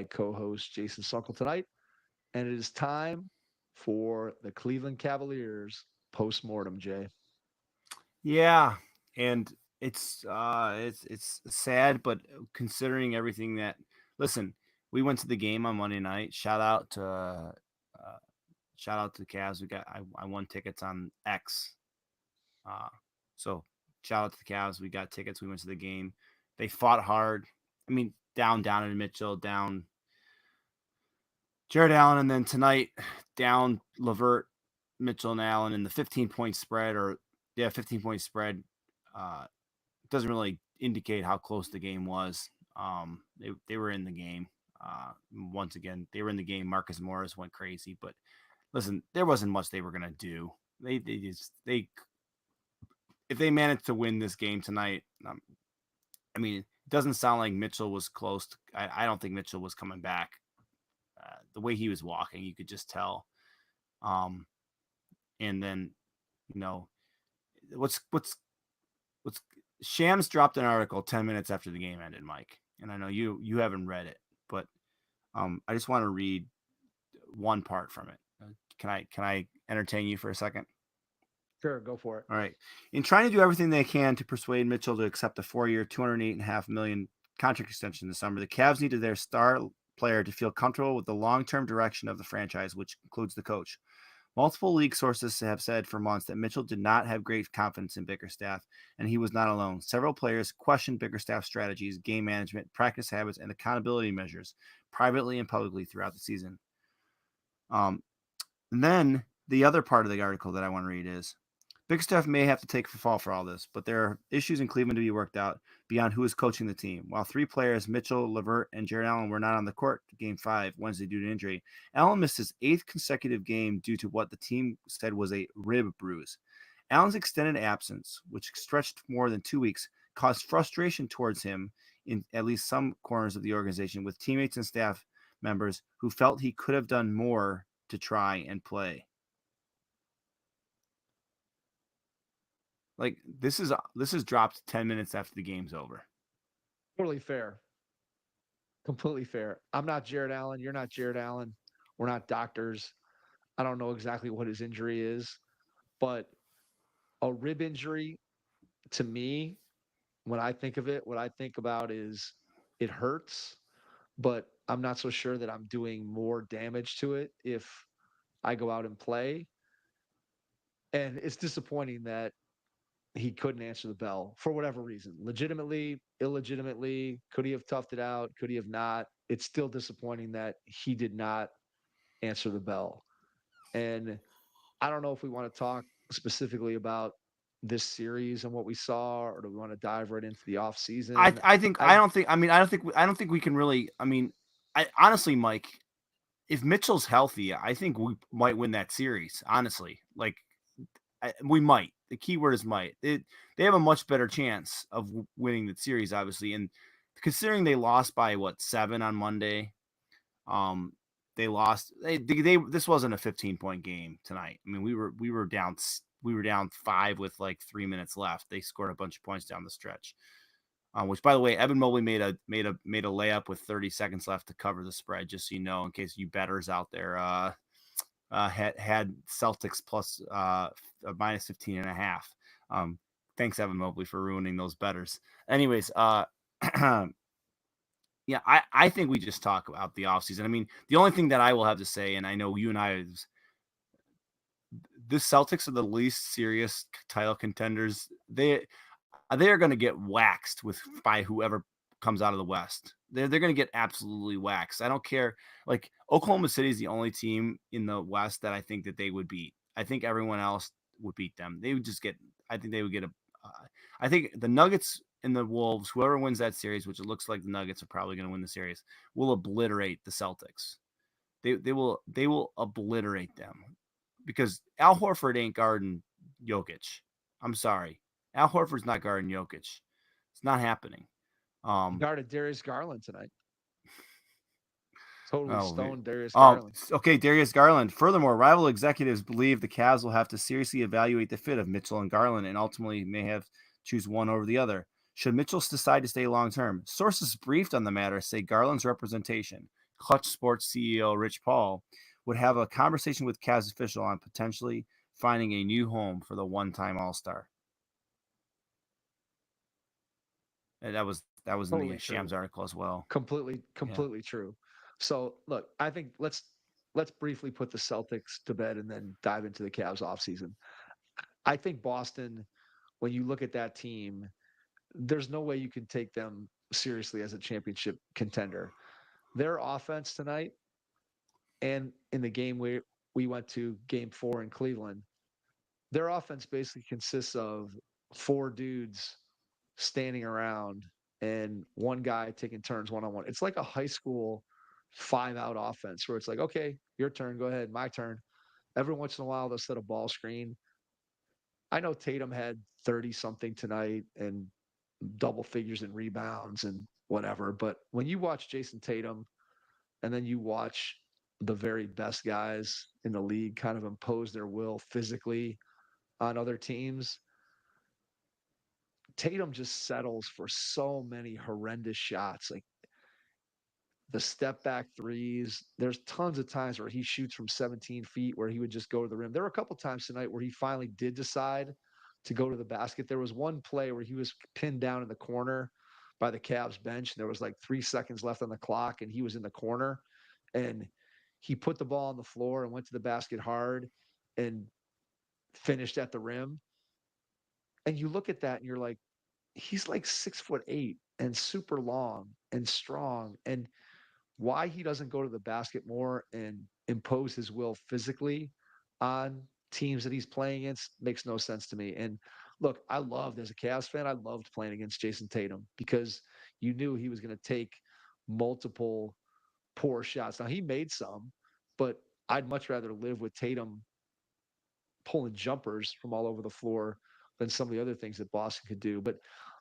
my co-host Jason Suckle tonight, and it is time for the Cleveland Cavaliers post-mortem, Jay. Yeah, and it's sad, but considering everything that listen, we went to the game on Monday night. Shout out to the Cavs. I won tickets on X. Uh, so shout out to the Cavs. We got tickets. We went to the game. They fought hard. I mean, down in Mitchell, down Jared Allen, and then tonight down Levert, Mitchell, and Allen in the 15-point spread, 15-point spread. Uh, doesn't really indicate how close the game was. They were in the game. Once again, they were in the game. Marcus Morris went crazy, but listen, there wasn't much they were gonna do. They if they managed to win this game tonight, I mean, it doesn't sound like Mitchell was close. I don't think Mitchell was coming back. The way he was walking, you could just tell. Um, and then, you know, what's Shams dropped an article 10 minutes after the game ended, Mike. And I know you haven't read it, but I just want to read one part from it. Can I entertain you for a second? Sure, go for it. All right. In trying to do everything they can to persuade Mitchell to accept a 4-year, $208.5 million contract extension this summer, the Cavs needed their star player to feel comfortable with the long-term direction of the franchise, which includes the coach. Multiple league sources have said for months that Mitchell did not have great confidence in Bickerstaff, and he was not alone. Several players questioned Bickerstaff's strategies, game management, practice habits, and accountability measures privately and publicly throughout the season. And then the other part of the article that I want to read is Bickerstaff may have to take the fall for all this, but there are issues in Cleveland to be worked out beyond who is coaching the team. While three players, Mitchell, Levert, and Jared Allen, were not on the court Game 5 Wednesday due to injury, Allen missed his 8th consecutive game due to what the team said was a rib bruise. Allen's extended absence, which stretched more than 2 weeks, caused frustration towards him in at least some corners of the organization, with teammates and staff members who felt he could have done more to try and play. Like this is dropped 10 minutes after the game's over. Totally fair. Completely fair. I'm not Jared Allen. You're not Jared Allen. We're not doctors. I don't know exactly what his injury is, but a rib injury to me, when I think of it, what I think about is it hurts, but I'm not so sure that I'm doing more damage to it if I go out and play. And it's disappointing that he couldn't answer the bell for whatever reason. Legitimately, illegitimately, could he have toughed it out? Could he have not? It's still disappointing that he did not answer the bell. And I don't know if we want to talk specifically about this series and what we saw, or do we want to dive right into the off season? I think I I don't think we can really. I mean, I honestly, Mike, if Mitchell's healthy, I think we might win that series. Honestly, like we might. The key word is might. They have a much better chance of winning the series, obviously, and considering they lost by 7 on Monday, they lost. They this wasn't a 15-point game tonight. I mean, we were down 5 with like 3 minutes left. They scored a bunch of points down the stretch. Which, by the way, Evan Mobley made a layup with 30 seconds left to cover the spread, just so you know, in case you bettors out there had Celtics plus minus 15.5. Thanks, Evan Mobley, for ruining those bettors. Anyways, yeah, I think we just talk about the offseason. I mean, the only thing that I will have to say, and I know you and I, the Celtics are the least serious title contenders. They are going to get waxed by whoever comes out of the West. They're going to get absolutely waxed. I don't care. Like Oklahoma City is the only team in the West that I think that they would beat. I think everyone else would beat them. They would just get. I think they would get a. I think the Nuggets and the Wolves, whoever wins that series, which it looks like the Nuggets are probably going to win the series, will obliterate the Celtics. They will obliterate them because Al Horford ain't guarding Jokic. I'm sorry. Al Horford's not guarding Jokic. It's not happening. guarded Darius Garland tonight. Totally Oh, stoned Darius Garland. Okay, Darius Garland. Furthermore, rival executives believe the Cavs will have to seriously evaluate the fit of Mitchell and Garland and ultimately may have choose one over the other. Should Mitchell decide to stay long term? Sources briefed on the matter say Garland's representation, Clutch Sports CEO Rich Paul would have a conversation with Cavs official on potentially finding a new home for the one-time All-Star. And that was in the Totally true. Shams article as well. Completely, Yeah. completely true. So look, I think let's briefly put the Celtics to bed and then dive into the Cavs offseason. I think Boston, when you look at that team, there's no way you can take them seriously as a championship contender. Their offense tonight and in the game we went to game 4 in Cleveland, their offense basically consists of four dudes standing around and one guy taking turns one on one. It's like a high school 5-out offense where it's like, okay, your turn, go ahead, my turn. Every once in a while, they'll set a ball screen. I know Tatum had 30 something tonight and double figures in rebounds and whatever. But when you watch Jason Tatum and then you watch the very best guys in the league kind of impose their will physically on other teams, Tatum just settles for so many horrendous shots. Like the step back threes. There's tons of times where he shoots from 17 feet where he would just go to the rim. There were a couple times tonight where he finally did decide to go to the basket. There was one play where he was pinned down in the corner by the Cavs bench. And there was like 3 seconds left on the clock, and he was in the corner. And he put the ball on the floor and went to the basket hard and finished at the rim. And you look at that and you're like, he's like 6'8" and super long and strong. And why he doesn't go to the basket more and impose his will physically on teams that he's playing against makes no sense to me. And look, I loved as a Cavs fan, I loved playing against Jason Tatum because you knew he was going to take multiple poor shots. Now he made some, but I'd much rather live with Tatum pulling jumpers from all over the floor than some of the other things that Boston could do. But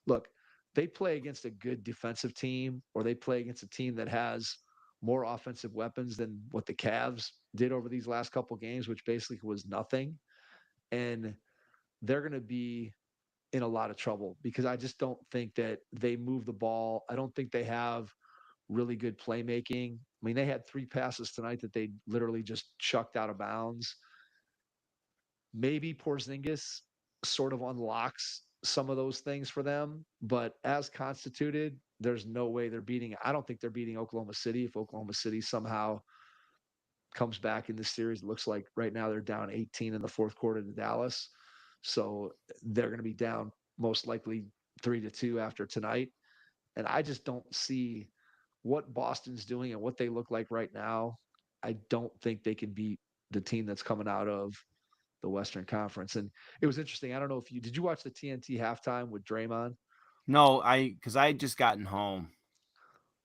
look, they play against a good defensive team or they play against a team that has more offensive weapons than what the Cavs did over these last couple games, which basically was nothing. And they're going to be in a lot of trouble because I just don't think that they move the ball. I don't think they have really good playmaking. I mean, they had 3 passes tonight that they literally just chucked out of bounds. Maybe Porzingis sort of unlocks some of those things for them, but as constituted, there's no way they're beating. I don't think they're beating Oklahoma City. If Oklahoma City somehow comes back in this series, it looks like right now they're down 18 in the fourth quarter to Dallas. So they're going to be down most likely 3-2 after tonight. And I just don't see what Boston's doing and what they look like right now. I don't think they can beat the team that's coming out of the Western Conference. And it was interesting. I don't know if you did you watch the TNT halftime with Draymond? No, because I just gotten home.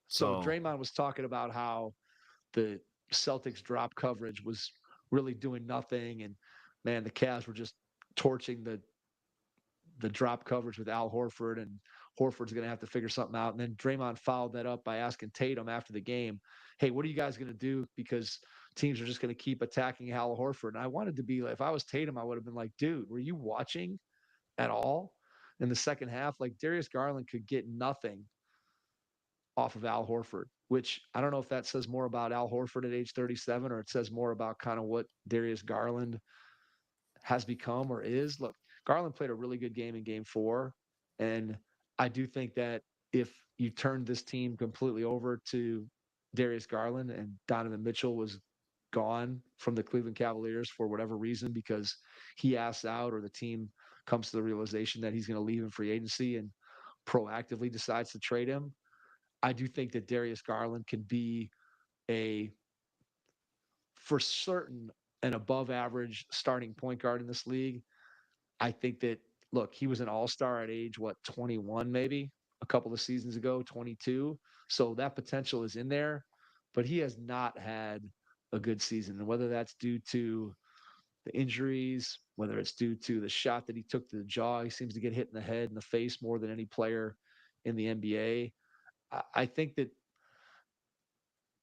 So So Draymond was talking about how the Celtics drop coverage was really doing nothing, and man, the Cavs were just torching the drop coverage with Al Horford, and Horford's going to have to figure something out. And then Draymond followed that up by asking Tatum after the game, "Hey, what are you guys going to do? Because teams are just going to keep attacking Al Horford." And I wanted to be like, if I was Tatum, I would have been like, "Dude, were you watching at all in the second half?" Like Darius Garland could get nothing off of Al Horford, which I don't know if that says more about Al Horford at age 37 or it says more about kind of what Darius Garland has become or is. Look, Garland played a really good game in game 4. And I do think that if you turned this team completely over to Darius Garland and Donovan Mitchell was gone from the Cleveland Cavaliers for whatever reason because he asks out or the team comes to the realization that he's going to leave in free agency and proactively decides to trade him, I do think that Darius Garland can be a for certain an above average starting point guard in this league. I think that look, he was an all-star at age 21 maybe a couple of seasons ago, 22. So that potential is in there, but he has not had a good season. And whether that's due to the injuries, whether it's due to the shot that he took to the jaw, he seems to get hit in the head and the face more than any player in the NBA. I think that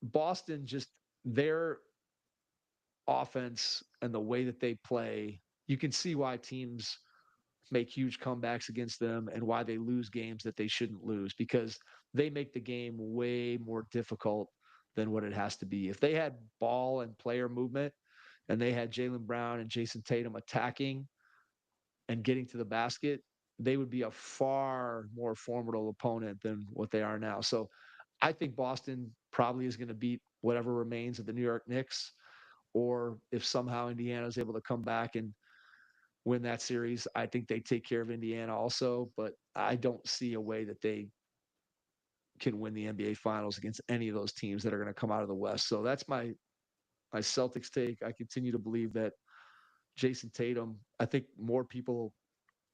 Boston just their offense and the way that they play, you can see why teams make huge comebacks against them and why they lose games that they shouldn't lose because they make the game way more difficult than what it has to be. If they had ball and player movement and they had Jaylen Brown and Jason Tatum attacking and getting to the basket, they would be a far more formidable opponent than what they are now. So I think Boston probably is going to beat whatever remains of the New York Knicks, or if somehow Indiana is able to come back and win that series, I think they take care of Indiana also. But I don't see a way that they can win the NBA Finals against any of those teams that are going to come out of the West. So that's my Celtics take. I continue to believe that Jason Tatum. I think more people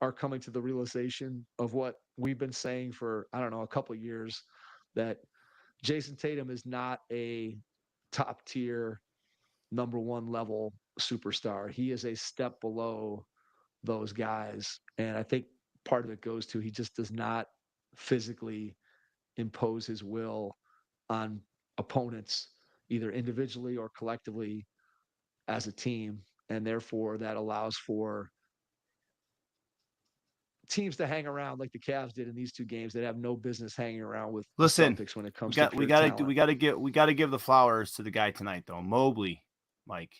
are coming to the realization of what we've been saying for I don't know a couple of years, that Jason Tatum is not a top tier number one level superstar. He is a step below those guys. And I think part of it goes to he just does not physically impose his will on opponents, either individually or collectively as a team. And therefore, that allows for teams to hang around like the Cavs did in these two games that have no business hanging around with the Listen, Celtics when it we comes to got we pure got to talent. we got to give the flowers to the guy tonight though. Mobley, Mike.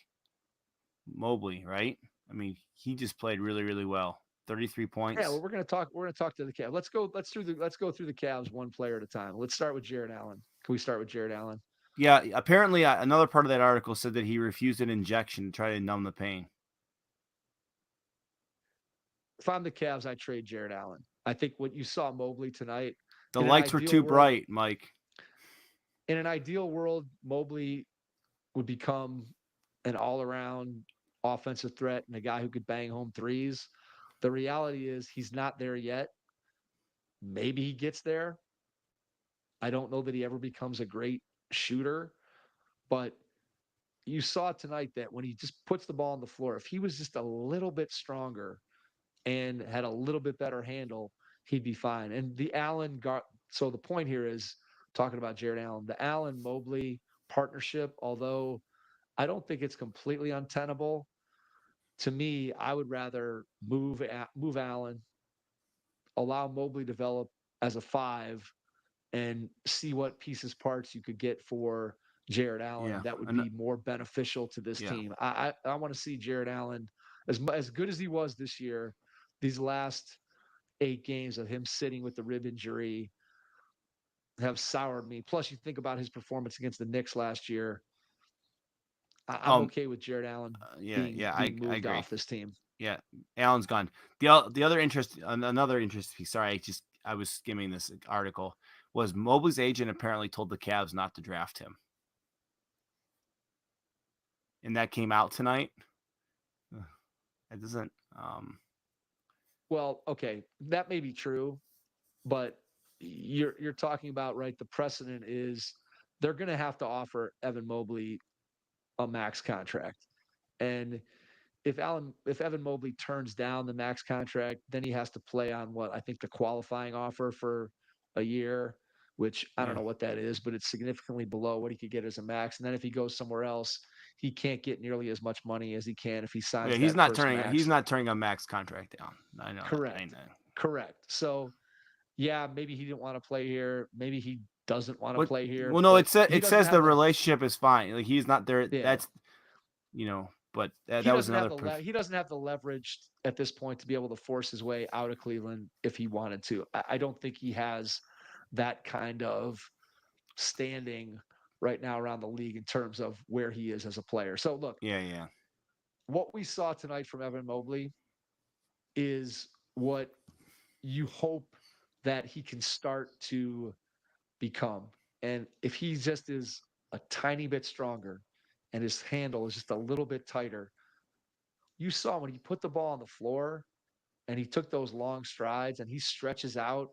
Mobley, right? I mean, he just played really, really well. 33 Yeah, well, points. we're gonna talk. We're gonna talk to the Cavs. Let's go through the Cavs one player at a time. Let's start with Jared Allen. Can we start with Jared Allen? Yeah, apparently another part of that article said that he refused an injection to try to numb the pain. If I'm the Cavs, I trade Jared Allen. I think what you saw Mobley tonight The in an lights were ideal too world, bright, Mike. Mobley would become an all-around offensive threat and a guy who could bang home threes. The reality is he's not there yet. Maybe he gets there. I don't know that he ever becomes a great shooter, but you saw tonight that when he just puts the ball on the floor, if he was just a little bit stronger and had a little bit better handle, he'd be fine. And the Allen got so the point here is talking about Jared Allen, the Allen Mobley partnership, although I don't think it's completely untenable. To me, I would rather move Allen, allow Mobley to develop as a five, and see what pieces parts you could get for Jared Allen Yeah, that would be more beneficial to this yeah. team. I want to see Jared Allen as good as he was this year. These last 8 games of him sitting with the rib injury have soured me. Plus, you think about his performance against the Knicks last year. I'm Um, okay with Jared Allen yeah, being yeah. being I moved agree. off this team. Yeah, Allen's gone. The other interest, another interest piece. Sorry, I was skimming this article. Was Mobley's agent apparently told the Cavs not to draft him, and that came out tonight. It doesn't. Well, okay, that may be true, but you're talking about right. The precedent is they're going to have to offer Evan Mobley a max contract, and if Evan Mobley turns down the max contract, then he has to play on what I think the qualifying offer for a year, which I don't Yeah, know what that is, but it's significantly below what he could get as a max. And then if he goes somewhere else, he can't get nearly as much money as he can if he yeah. signs that first He's max. not turning a max contract down. I know that. I Correct. know. Correct. So yeah, maybe he didn't want to play here. Maybe he doesn't want to play here, Well, no. but he It doesn't says have the the relationship is fine. Like he's not there. yeah. That's But that was another. He doesn't have the leverage at this point to be able to force his way out of Cleveland if he wanted to. I don't think he has that kind of standing right now around the league in terms of where he is as a player. So look, Yeah, yeah. what we saw tonight from Evan Mobley is what you hope that he can start to become. And if he just is a tiny bit stronger and his handle is just a little bit tighter, you saw when he put the ball on the floor and he took those long strides and he stretches out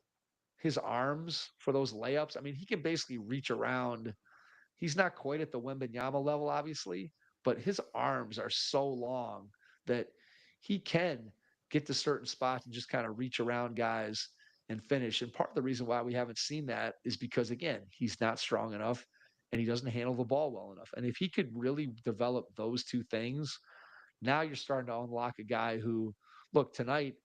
his arms for those layups. I mean, he can basically reach around. He's not quite at the Wembenyama level, obviously, but his arms are so long that he can get to certain spots and just kind of reach around guys and finish. And part of the reason why we haven't seen that is because, again, he's not strong enough and he doesn't handle the ball well enough. And if he could really develop those two things, now you're starting to unlock a guy who, look, tonight,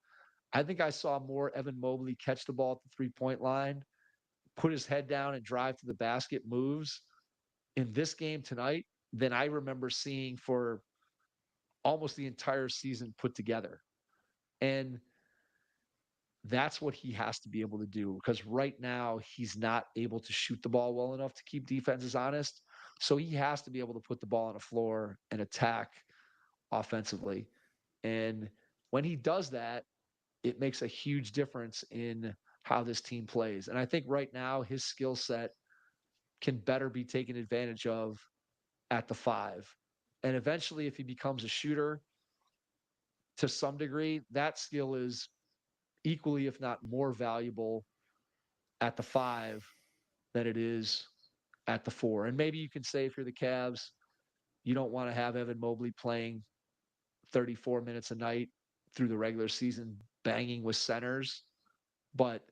I think I saw more Evan Mobley catch the ball at the 3-point line, put his head down and drive to the basket moves in this game tonight than I remember seeing for almost the entire season put together. And that's what he has to be able to do because right now he's not able to shoot the ball well enough to keep defenses honest. So he has to be able to put the ball on the floor and attack offensively. And when he does that, it makes a huge difference in how this team plays. And I think right now his skill set can better be taken advantage of at the five. And eventually, if he becomes a shooter to some degree, that skill is equally, if not more valuable at the five than it is at the four. And maybe you can say if you're the Cavs, you don't want to have Evan Mobley playing 34 minutes a night through the regular season, banging with centers. But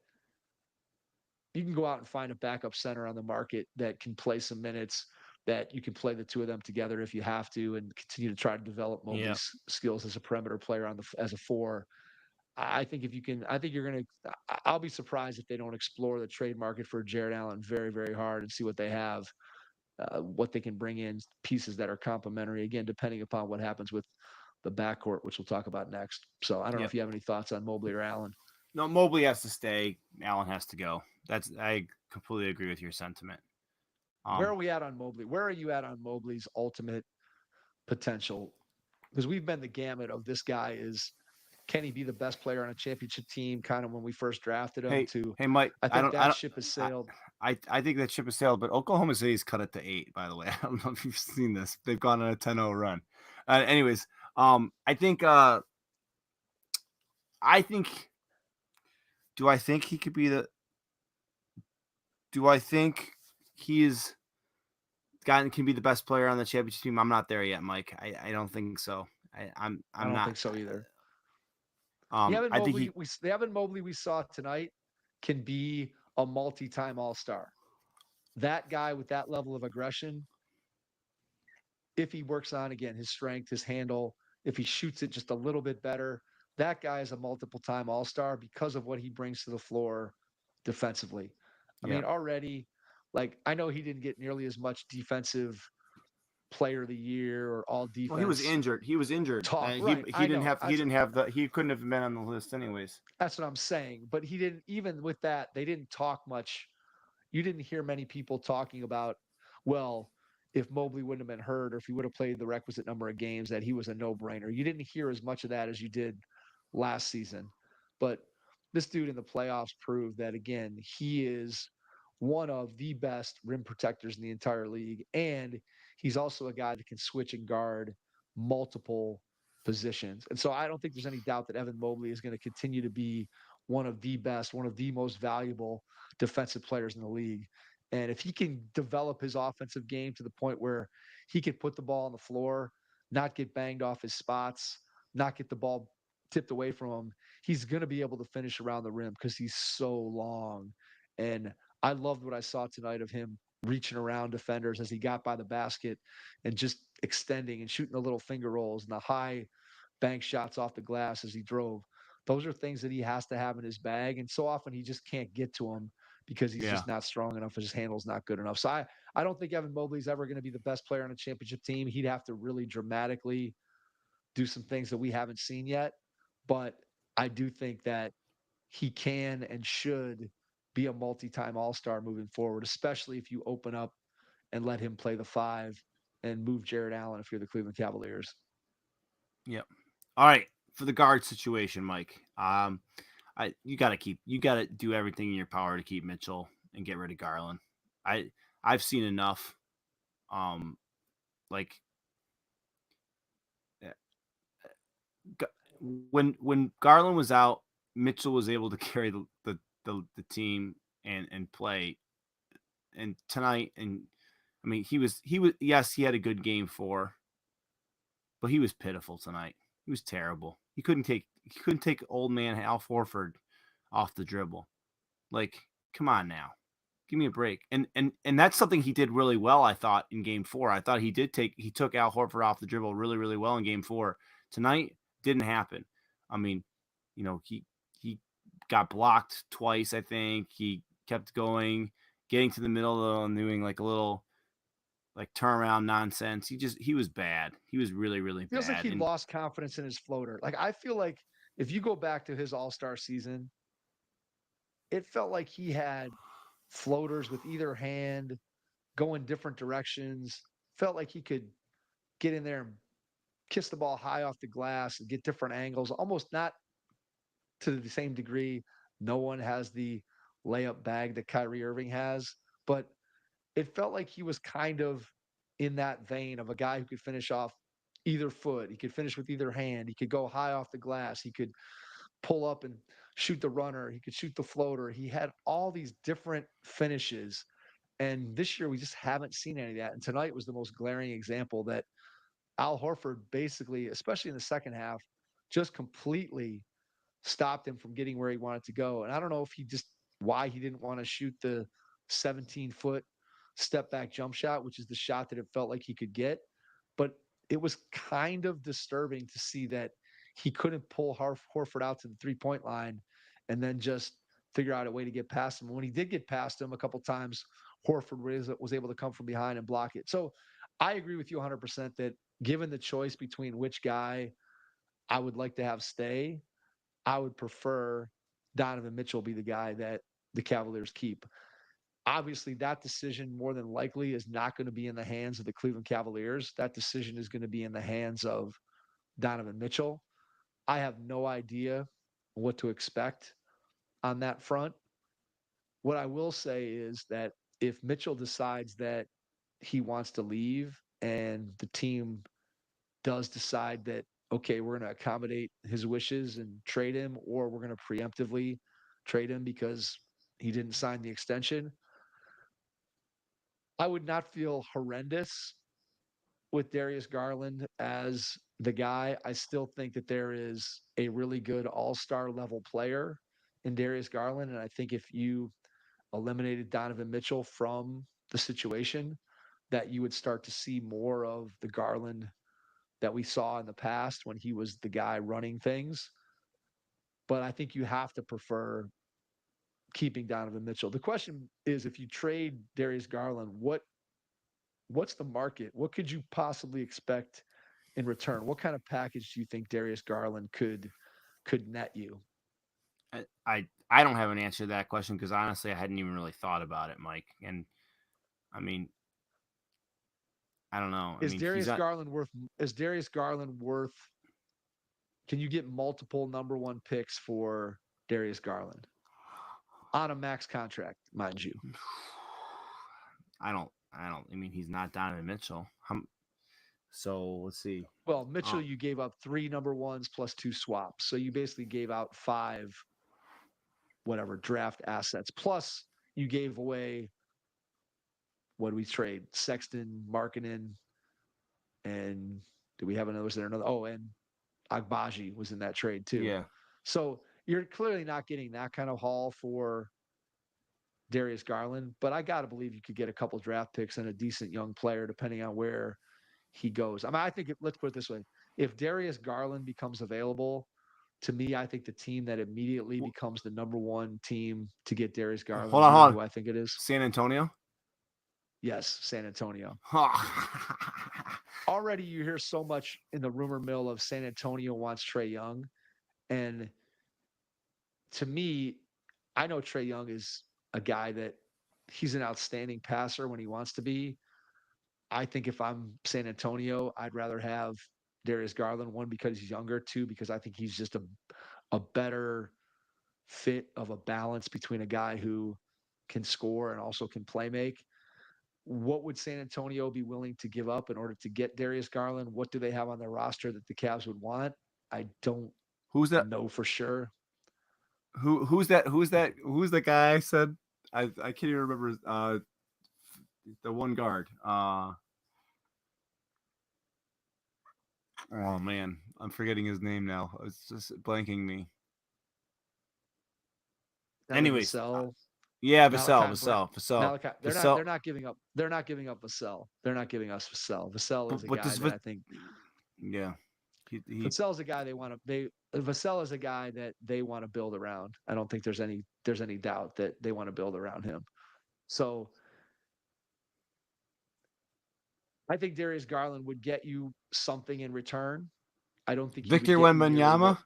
you can go out and find a backup center on the market that can play some minutes, that you can play the two of them together if you have to, and continue to try to develop Mobley's skills as a perimeter player as a four. I think if you can, I think you're going to, I'll be surprised if they don't explore the trade market for Jared Allen very, very hard and see what they have, what they can bring in, pieces that are complementary, again, depending upon what happens with the backcourt, which we'll talk about next. So I don't know if you have any thoughts on Mobley or Allen. No, Mobley has to stay. Allen has to go. I completely agree with your sentiment. Where are we at on Mobley? Where are you at on Mobley's ultimate potential? Because we've been the gamut of this guy is, can he be the best player on a championship team? Kind of when we first drafted him Hey, Mike, I think that ship has sailed. I think that ship has sailed, but Oklahoma City's cut it to 8, by the way. I don't know if you've seen this. They've gone on a 10-0 run. Anyways, I think do I think he could be do I think he's can be the best player on the championship team? I'm not there yet, Mike. I don't think so. I don't think so either. The Evan Mobley we saw tonight can be a multi-time All-Star. That guy with that level of aggression, if he works on, again, his strength, his handle, if he shoots it just a little bit better, that guy is a multiple-time All-Star because of what he brings to the floor defensively. I mean, already, like, I know he didn't get nearly as much defensive player of the year or all defense. Well, he was injured. He right. He couldn't have been on the list anyways. That's what I'm saying. But he didn't, even with that, they didn't talk much. You didn't hear many people talking about, well, if Mobley wouldn't have been hurt or if he would have played the requisite number of games, that he was a no-brainer. You didn't hear as much of that as you did last season. But this dude in the playoffs proved that, again, he is one of the best rim protectors in the entire league. And he's also a guy that can switch and guard multiple positions. And so I don't think there's any doubt that Evan Mobley is going to continue to be one of the best, one of the most valuable defensive players in the league. And if he can develop his offensive game to the point where he can put the ball on the floor, not get banged off his spots, not get the ball tipped away from him, he's going to be able to finish around the rim because he's so long. And I loved what I saw tonight of him reaching around defenders as he got by the basket and just extending and shooting the little finger rolls and the high bank shots off the glass as he drove. Those are things that he has to have in his bag. And so often he just can't get to them because he's just not strong enough. His handle's not good enough. So I don't think Evan Mobley's ever going to be the best player on a championship team. He'd have to really dramatically do some things that we haven't seen yet. But I do think that he can and should be a multi-time All-Star moving forward, especially if you open up and let him play the five and move Jared Allen if you're the Cleveland Cavaliers. Yep. All right. For the guard situation, Mike, you got to do everything in your power to keep Mitchell and get rid of Garland. I've seen enough. When Garland was out, Mitchell was able to carry the team and play. And tonight, and I mean, he was yes, he had a good game 4, but he was pitiful tonight. He was terrible. He couldn't take old man Al Horford off the dribble. Like, come on now. Give me a break. And that's something he did really well, I thought, in game 4. I thought he took Al Horford off the dribble really, really well in game 4. Tonight didn't happen. I mean, he got blocked twice, I think. He kept going, getting to the middle and doing like a little like turnaround nonsense. He was bad. He was really, really Feels like bad. he And lost confidence in his floater. Like I feel like if you go back to his All-Star season, it felt like he had floaters with either hand going different directions. Felt like he could get in there and kiss the ball high off the glass and get different angles, almost not to the same degree. No one has the layup bag that Kyrie Irving has, but it felt like he was kind of in that vein of a guy who could finish off either foot. He could finish with either hand. He could go high off the glass. He could pull up and shoot the runner. He could shoot the floater. He had all these different finishes. And this year, we just haven't seen any of that. And tonight was the most glaring example that Al Horford basically, especially in the second half, just completely stopped him from getting where he wanted to go. And I don't know if why he didn't want to shoot the 17-foot step back jump shot, which is the shot that it felt like he could get. But it was kind of disturbing to see that he couldn't pull Horford out to the 3-point line and then just figure out a way to get past him. And when he did get past him a couple times, Horford was able to come from behind and block it. So I agree with you 100% that given the choice between which guy I would like to have stay, I would prefer Donovan Mitchell be the guy that the Cavaliers keep. Obviously, that decision more than likely is not going to be in the hands of the Cleveland Cavaliers. That decision is going to be in the hands of Donovan Mitchell. I have no idea what to expect on that front. What I will say is that if Mitchell decides that he wants to leave and the team does decide that, okay, we're going to accommodate his wishes and trade him, or we're going to preemptively trade him because he didn't sign the extension, I would not feel horrendous with Darius Garland as the guy. I still think that there is a really good all-star level player in Darius Garland. And I think if you eliminated Donovan Mitchell from the situation, that you would start to see more of the Garland that we saw in the past when he was the guy running things. But I think you have to prefer keeping Donovan Mitchell. The question is, if you trade Darius Garland, what's the market? What could you possibly expect in return? What kind of package do you think Darius Garland could net you? I don't have an answer to that question because honestly, I hadn't even really thought about it, Mike. And I mean, I don't know. I Is mean, he's Darius not. Garland worth? Is Darius Garland worth? Can you get multiple number one picks for Darius Garland on a max contract, mind you? I don't. I don't. I mean, he's not Donovan Mitchell. So let's see. Well, Mitchell, Um, you gave up 3 number ones plus 2 swaps, so you basically gave out 5, whatever draft assets. Plus, you gave away what did we trade? Sexton, Markkinen, and do we have another? Was there another? Oh, and Agbaji was in that trade too. yeah. So you're clearly not getting that kind of haul for Darius Garland, but I got to believe you could get a couple draft picks and a decent young player depending on where he goes. I mean, I think let's put it this way: if Darius Garland becomes available, to me, I think the team that immediately becomes the number one team to get Darius Hold Garland. on, You know hold who on. I think it is? San Antonio. Yes, San Antonio. Already, you hear so much in the rumor mill of San Antonio wants Trae Young, and to me, I know Trae Young is a guy that he's an outstanding passer when he wants to be. I think if I'm San Antonio, I'd rather have Darius Garland, one, because he's younger, two, because I think he's just a better fit of a balance between a guy who can score and also can play make. What would San Antonio be willing to give up in order to get Darius Garland? What do they have on their roster that the Cavs would want? I don't Who's that? know for sure. Who's that? Who's that? Who's the guy I said? I can't even remember. The one guard. Oh man, I'm forgetting his name now. It's just blanking me. Ellie Anyways, Vassell, yeah, Malachi Brown. Vassell, Malachi, they're Vassell. not giving up. They're not giving up Vassell. They're not giving us Vassell. Vassell is a But guy this, that I think yeah, he Vassell's a guy they want to. Vassell is a guy that they want to build around. I don't think there's any doubt that they want to build around him. So I think Darius Garland would get you something in return. I don't think he would Victor get you nearly what. Wembanyama.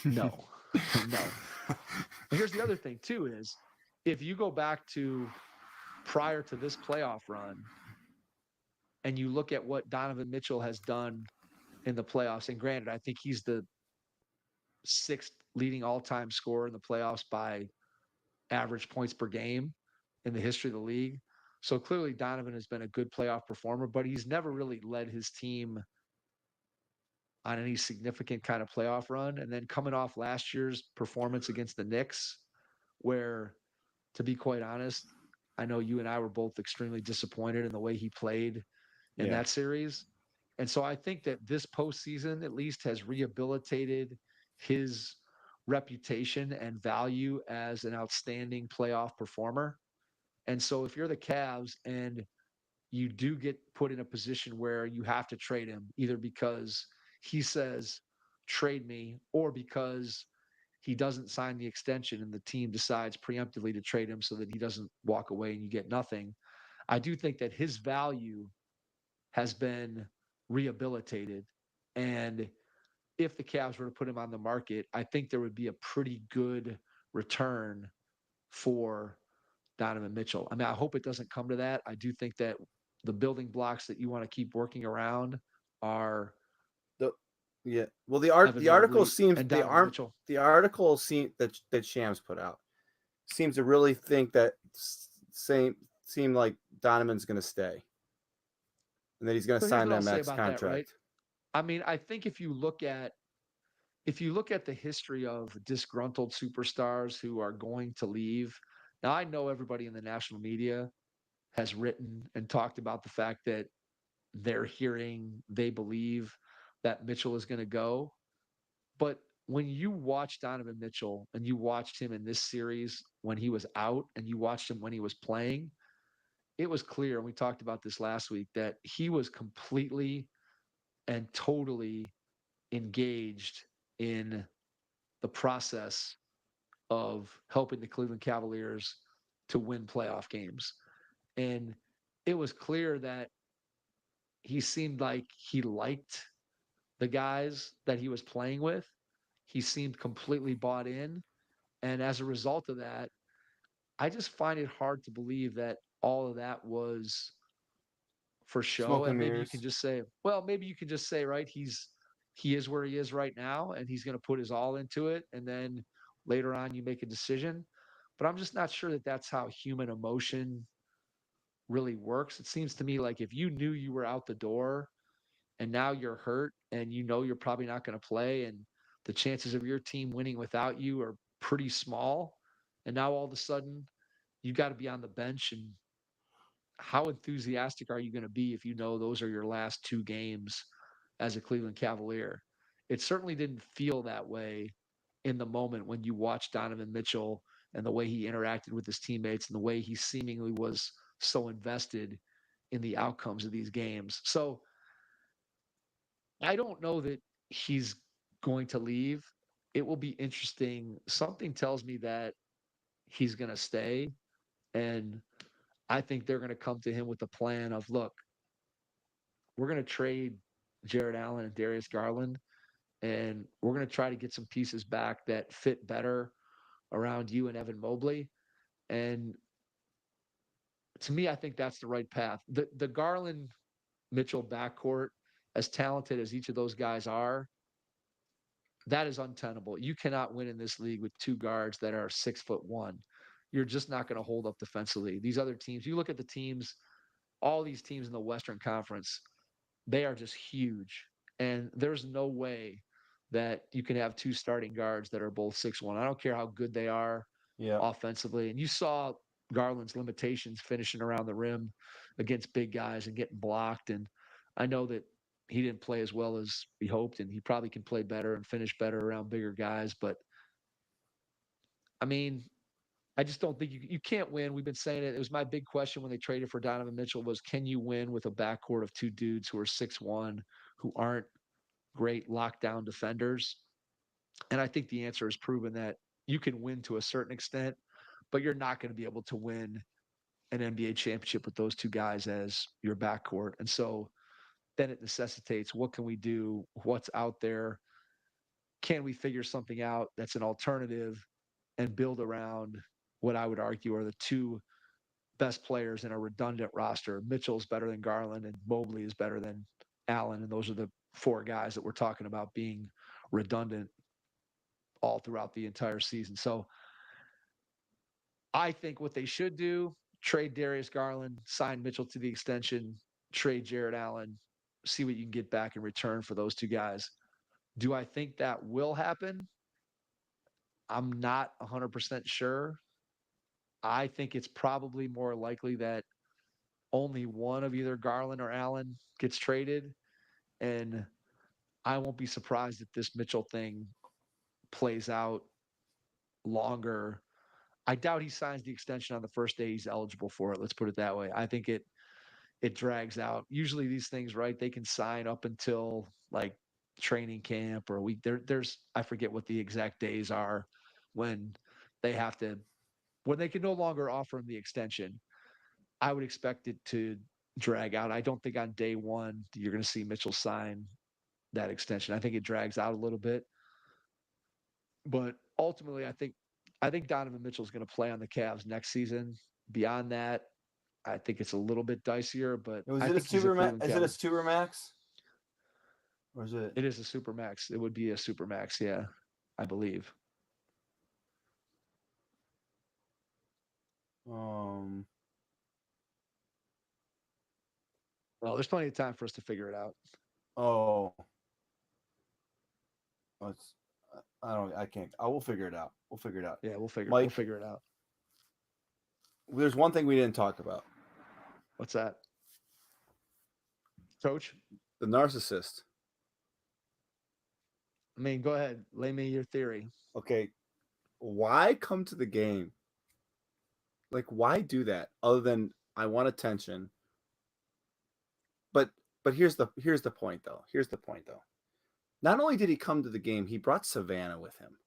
No, no. And here's the other thing too: is if you go back to prior to this playoff run and you look at what Donovan Mitchell has done in the playoffs, and granted, I think he's the sixth leading all-time scorer in the playoffs by average points per game in the history of the league. So clearly Donovan has been a good playoff performer, but he's never really led his team on any significant kind of playoff run. And then coming off last year's performance against the Knicks, where, to be quite honest, I know you and I were both extremely disappointed in the way he played in Yeah. that series. And so I think that this postseason at least has rehabilitated his reputation and value as an outstanding playoff performer. And so if you're the Cavs and you do get put in a position where you have to trade him, either because he says, trade me, or because he doesn't sign the extension and the team decides preemptively to trade him so that he doesn't walk away and you get nothing. I do think that his value has been rehabilitated. And if the Cavs were to put him on the market, I think there would be a pretty good return for Donovan Mitchell. I mean, I hope it doesn't come to that. I do think that the building blocks that you want to keep working around are The yeah. Well, Evan the article Mobley seems and Donovan Mitchell. the article that Shams put out seems to really think that seem like Donovan's going to stay and that he's going to So here's sign what I'll that say max about that, right? contract. I mean, I think if you look at the history of disgruntled superstars who are going to leave, now I know everybody in the national media has written and talked about the fact that they believe that Mitchell is going to go. But when you watch Donovan Mitchell and you watched him in this series when he was out and you watched him when he was playing, it was clear, and we talked about this last week, that he was completely and totally engaged in the process of helping the Cleveland Cavaliers to win playoff games. And it was clear that he seemed like he liked the guys that he was playing with. He seemed completely bought in. And as a result of that, I just find it hard to believe that all of that was for show. Smoke And and maybe you can mirrors. just say, well, maybe you can just say, right, he is where he is right now and he's going to put his all into it. And then later on, you make a decision. But I'm just not sure that that's how human emotion really works. It seems to me like if you knew you were out the door and now you're hurt and you know you're probably not going to play and the chances of your team winning without you are pretty small, and now all of a sudden you got to be on the bench, and how enthusiastic are you going to be if you know those are your last two games as a Cleveland Cavalier? It certainly didn't feel that way in the moment when you watched Donovan Mitchell and the way he interacted with his teammates and the way he seemingly was so invested in the outcomes of these games. So I don't know that he's going to leave. It will be interesting. Something tells me that he's going to stay. And I think they're going to come to him with a plan of, look, we're going to trade Jared Allen and Darius Garland, and we're going to try to get some pieces back that fit better around you and Evan Mobley. And to me, I think that's the right path. The Garland Mitchell backcourt, as talented as each of those guys are, that is untenable. You cannot win in this league with two guards that are 6'1". You're just not going to hold up defensively. These other teams, you look at the teams, all these teams in the Western Conference, they are just huge. And there's no way that you can have two starting guards that are both 6'1". I don't care how good they are Yeah. offensively. And you saw Garland's limitations finishing around the rim against big guys and getting blocked. And I know that he didn't play as well as we hoped, and he probably can play better and finish better around bigger guys. But I mean, I just don't think you can't win. We've been saying it. It was my big question when they traded for Donovan Mitchell was, can you win with a backcourt of two dudes who are 6'1", who aren't great lockdown defenders? And I think the answer is proven that you can win to a certain extent, but you're not going to be able to win an NBA championship with those two guys as your backcourt. And so then it necessitates, what can we do? What's out there? Can we figure something out that's an alternative and build around what I would argue are the two best players in a redundant roster? Mitchell's better than Garland and Mobley is better than Allen. And those are the four guys that we're talking about being redundant all throughout the entire season. So I think what they should do, trade Darius Garland, sign Mitchell to the extension, trade Jared Allen, see what you can get back in return for those two guys. Do I think that will happen? I'm not 100% sure. I think it's probably more likely that only one of either Garland or Allen gets traded. And I won't be surprised if this Mitchell thing plays out longer. I doubt he signs the extension on the first day he's eligible for it. Let's put it that way. I think it drags out. Usually these things, right? They can sign up until like training camp or a week. There's I forget what the exact days are when they have to when they can no longer offer him the extension. I would expect it to drag out. I don't think on day one you're going to see Mitchell sign that extension. I think it drags out a little bit. But ultimately, I think Donovan Mitchell is going to play on the Cavs next season. Beyond that, I think it's a little bit dicier, but Was I it a think he's a super max? Cleveland Is it a Cavs. super max? Or is it? It is a super max. It would be a super max, yeah, I believe. Um. Well, there's plenty of time for us to figure it out. Oh. Let's. I don't. I can't. I will figure it out. We'll figure it out. Yeah, we'll Mike? figure it out. There's one thing we didn't talk about: What's that? Coach? the narcissist. I mean, go ahead. Lay me your theory. Okay, why come to the game? Like, why do that? Other than I want attention. But here's the point though. Here's the point though. Not only did he come to the game, he brought Savannah with him.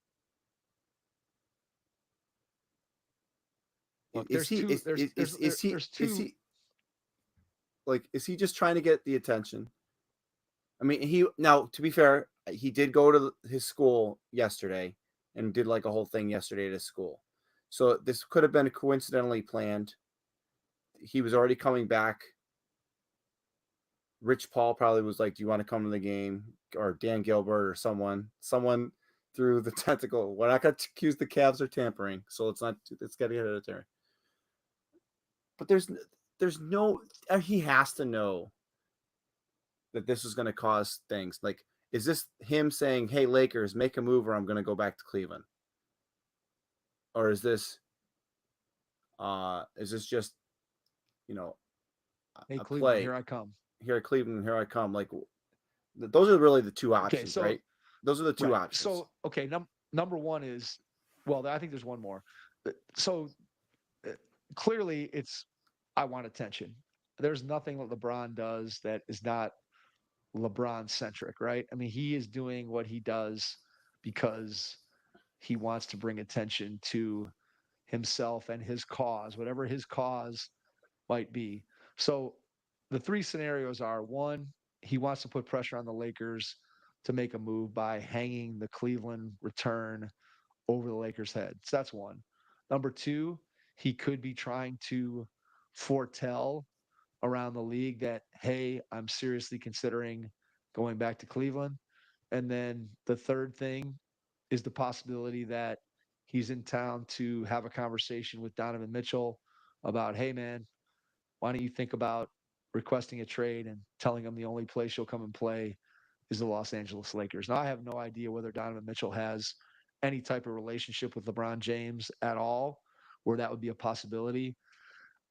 Look, Is he just trying to get the attention? I mean, to be fair, he did go to his school yesterday and did like a whole thing yesterday at his school. So this could have been coincidentally planned. He was already coming back. Rich Paul probably was like, "Do you want to come to the game?" Or Dan Gilbert or someone threw the tentacle. We're not going to accuse the Cavs of tampering, so it's getting hereditary. But there's no, he has to know that this is going to cause things. Like, is this him saying, "Hey, Lakers, make a move or I'm going to go back to Cleveland"? Or is this just, Hey, a Cleveland, play? here I come. Here at Cleveland, here I come. Like, those are really the two options, so- right? Those are the two Right. options. So, okay, number one is, well, I think there's one more. So clearly it's, I want attention. There's nothing that LeBron does that is not LeBron centric, right? I mean, he is doing what he does because he wants to bring attention to himself and his cause, whatever his cause might be. So the three scenarios are: one, he wants to put pressure on the Lakers to make a move by hanging the Cleveland return over the Lakers' head. So that's one. Number two, he could be trying to foretell around the league that, hey, I'm seriously considering going back to Cleveland. And then the third thing is the possibility that he's in town to have a conversation with Donovan Mitchell about, hey, man, why don't you think about requesting a trade and telling him the only place you'll come and play is the Los Angeles Lakers. Now, I have no idea whether Donovan Mitchell has any type of relationship with LeBron James at all, where that would be a possibility.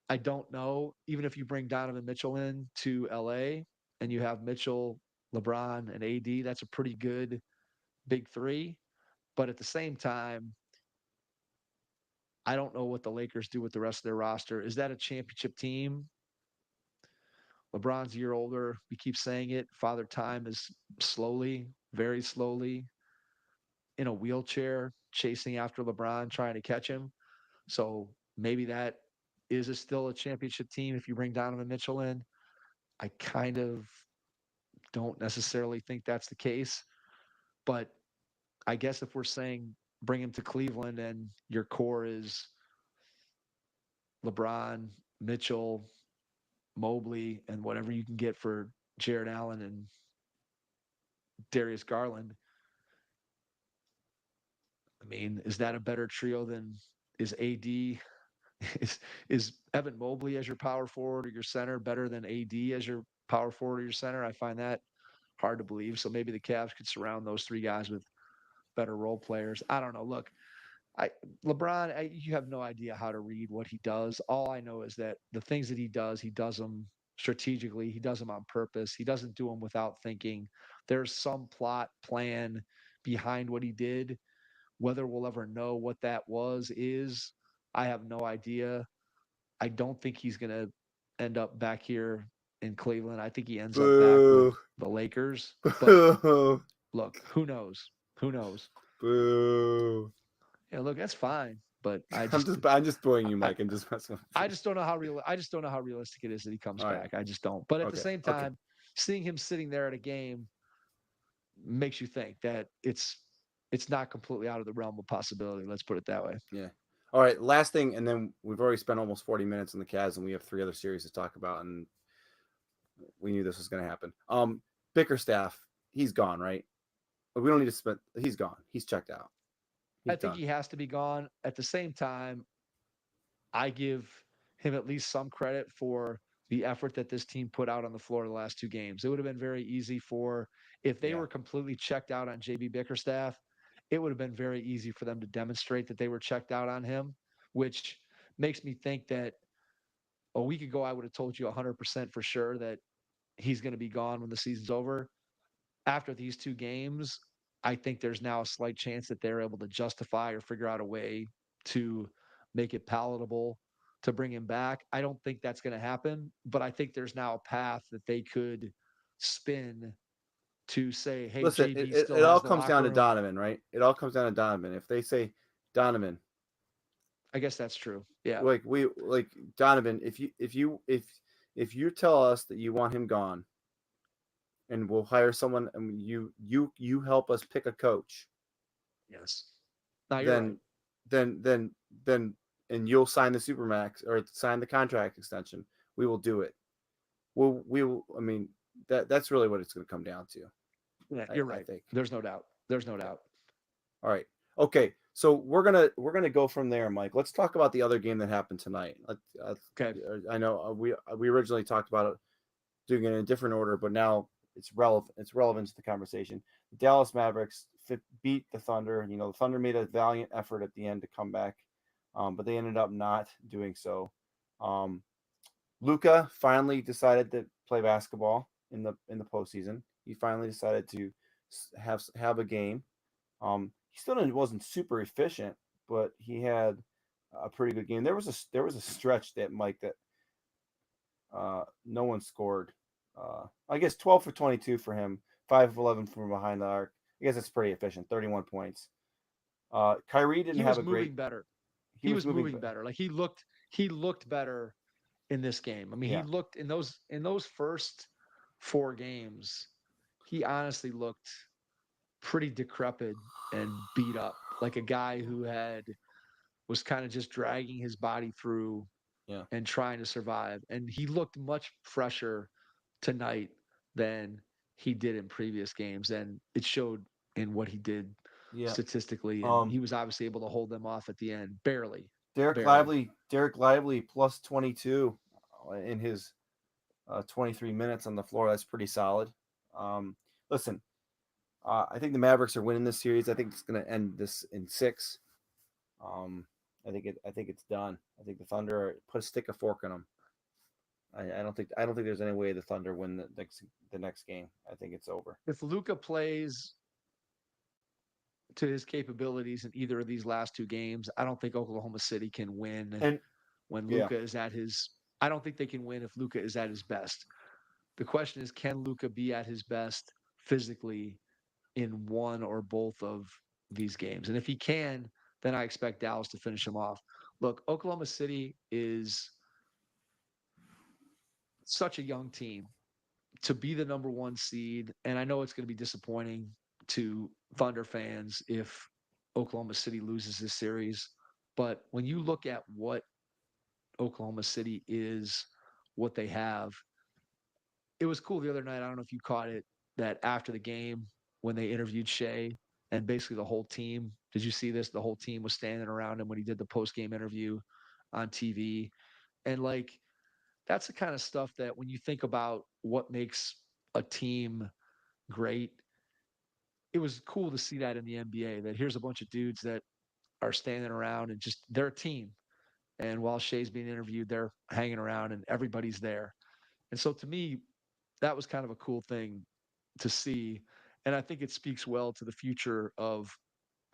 I don't know. Even if you bring Donovan Mitchell in to LA and you have Mitchell, LeBron, and AD, that's a pretty good big three. But at the same time, I don't know what the Lakers do with the rest of their roster. Is that a championship team? LeBron's a year older. We keep saying it. Father Time is slowly, very slowly, in a wheelchair chasing after LeBron, trying to catch him. So maybe that is still a championship team if you bring Donovan Mitchell in. I kind of don't necessarily think that's the case, but I guess if we're saying bring him to Cleveland and your core is LeBron, Mitchell, Mobley, and whatever you can get for Jared Allen and Darius Garland, I mean, is that a better trio than is AD? Is Evan Mobley as your power forward or your center better than AD as your power forward or your center? I find that hard to believe. So maybe the Cavs could surround those three guys with better role players. I don't know. Look, I LeBron, you have no idea how to read what he does. All I know is that the things that he does them strategically. He does them on purpose. He doesn't do them without thinking. There's some plot plan behind what he did. Whether we'll ever know what that is, I have no idea. I don't think he's going to end up back here in Cleveland. I think he ends up back with Boo. the Lakers. But Boo. look, who knows? Who knows? Boo. Yeah, look, that's fine. But I'm just booing you, Mike. I'm just messing with I you. just don't know how I just don't know how realistic it is that he comes All right. back. I just don't. But at the Okay, same okay. time, seeing him sitting there at a game makes you think that it's not completely out of the realm of possibility. Let's put it that way. Yeah. All right. Last thing, and then we've already spent almost 40 minutes in the Cavs, and we have 3 other series to talk about, and we knew this was going to happen. Bickerstaff, he's gone, right? We don't need to spend. He's gone. He's checked out. I think he has to be gone. At the same time, I give him at least some credit for the effort that this team put out on the floor the last 2 games. It would have been very easy if they were completely checked out on JB Bickerstaff, it would have been very easy for them to demonstrate that they were checked out on him, which makes me think that a week ago I would have told you 100% for sure that he's going to be gone when the season's over. After these 2 games, I think there's now a slight chance that they're able to justify or figure out a way to make it palatable to bring him back. I don't think that's going to happen, but I think there's now a path that they could spin to say, hey, Listen, JB it still all has the comes down locker to room. Donovan, right? It all comes down to Donovan. If they say Donovan, I guess that's true. Yeah. like Donovan, if you tell us that you want him gone, and we'll hire someone, and you help us pick a coach, Yes. No, you're right. then and you'll sign the supermax or sign the contract extension. We will do it. We will. I mean, that's really what it's going to come down to. Yeah, you're right. I think. There's no doubt. There's no doubt. All right. Okay. So we're gonna go from there, Mike. Let's talk about the other game that happened tonight. Okay. I know we originally talked about it doing it in a different order, but now it's relevant. It's relevant to the conversation. The Dallas Mavericks beat the Thunder. You know, the Thunder made a valiant effort at the end to come back, but they ended up not doing so. Luka finally decided to play basketball in the postseason. He finally decided to have a game. He still wasn't super efficient, but he had a pretty good game. There was a stretch that Mike that no one scored. I guess 12 for 22 for him, 5 of 11 from behind the arc. I guess it's pretty efficient. 31 points. Kyrie didn't have a great. Better. He was moving better. Like he looked better in this game. I mean, he looked in those first 4 games. He honestly looked pretty decrepit and beat up, like a guy who was kind of just dragging his body through and trying to survive. And he looked much fresher tonight than he did in previous games, and it showed in what he did statistically. And he was obviously able to hold them off at the end, barely. Derek Lively plus 22 in his 23 minutes on the floor. That's pretty solid. Listen, I think the Mavericks are winning this series. I think it's going to end this in 6. I think it's done. I think the Thunder stick a fork in them. I don't think there's any way the Thunder win the next game. I think it's over. If Luka plays to his capabilities in either of these last 2 games, I don't think Oklahoma City can win when Luka is at his. I don't think they can win if Luka is at his best. The question is, can Luka be at his best physically in one or both of these games? And if he can, then I expect Dallas to finish him off. Look, Oklahoma City is such a young team to be the number one seed. And I know it's going to be disappointing to Thunder fans if Oklahoma City loses this series. But when you look at what Oklahoma City is, what they have, it was cool the other night. I don't know if you caught it, that after the game when they interviewed Shea and basically the whole team. Did you see this? The whole team was standing around him when he did the post game interview on TV. And like, that's the kind of stuff that when you think about what makes a team great, it was cool to see that in the NBA, that here's a bunch of dudes that are standing around and just they're a team. And while Shea's being interviewed, they're hanging around and everybody's there. And so to me, that was kind of a cool thing to see. And I think it speaks well to the future of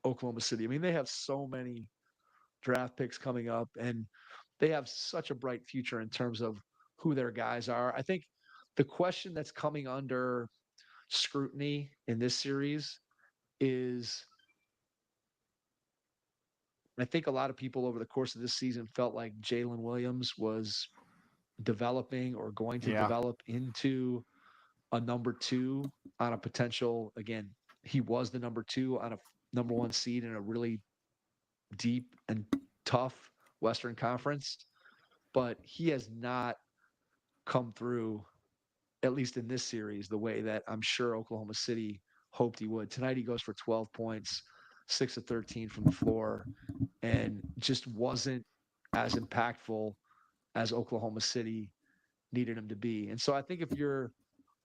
Oklahoma City. I mean, they have so many draft picks coming up and they have such a bright future in terms of who their guys are. I think the question that's coming under scrutiny in this series is, I think a lot of people over the course of this season felt like Jalen Williams was developing or going to Yeah. develop into a number two on a potential, again, he was the number two on a number one seed in a really deep and tough Western Conference, but he has not come through, at least in this series, the way that I'm sure Oklahoma City hoped he would. Tonight he goes for 12 points, 6 of 13 from the floor, and just wasn't as impactful as Oklahoma City needed him to be. And so I think if you're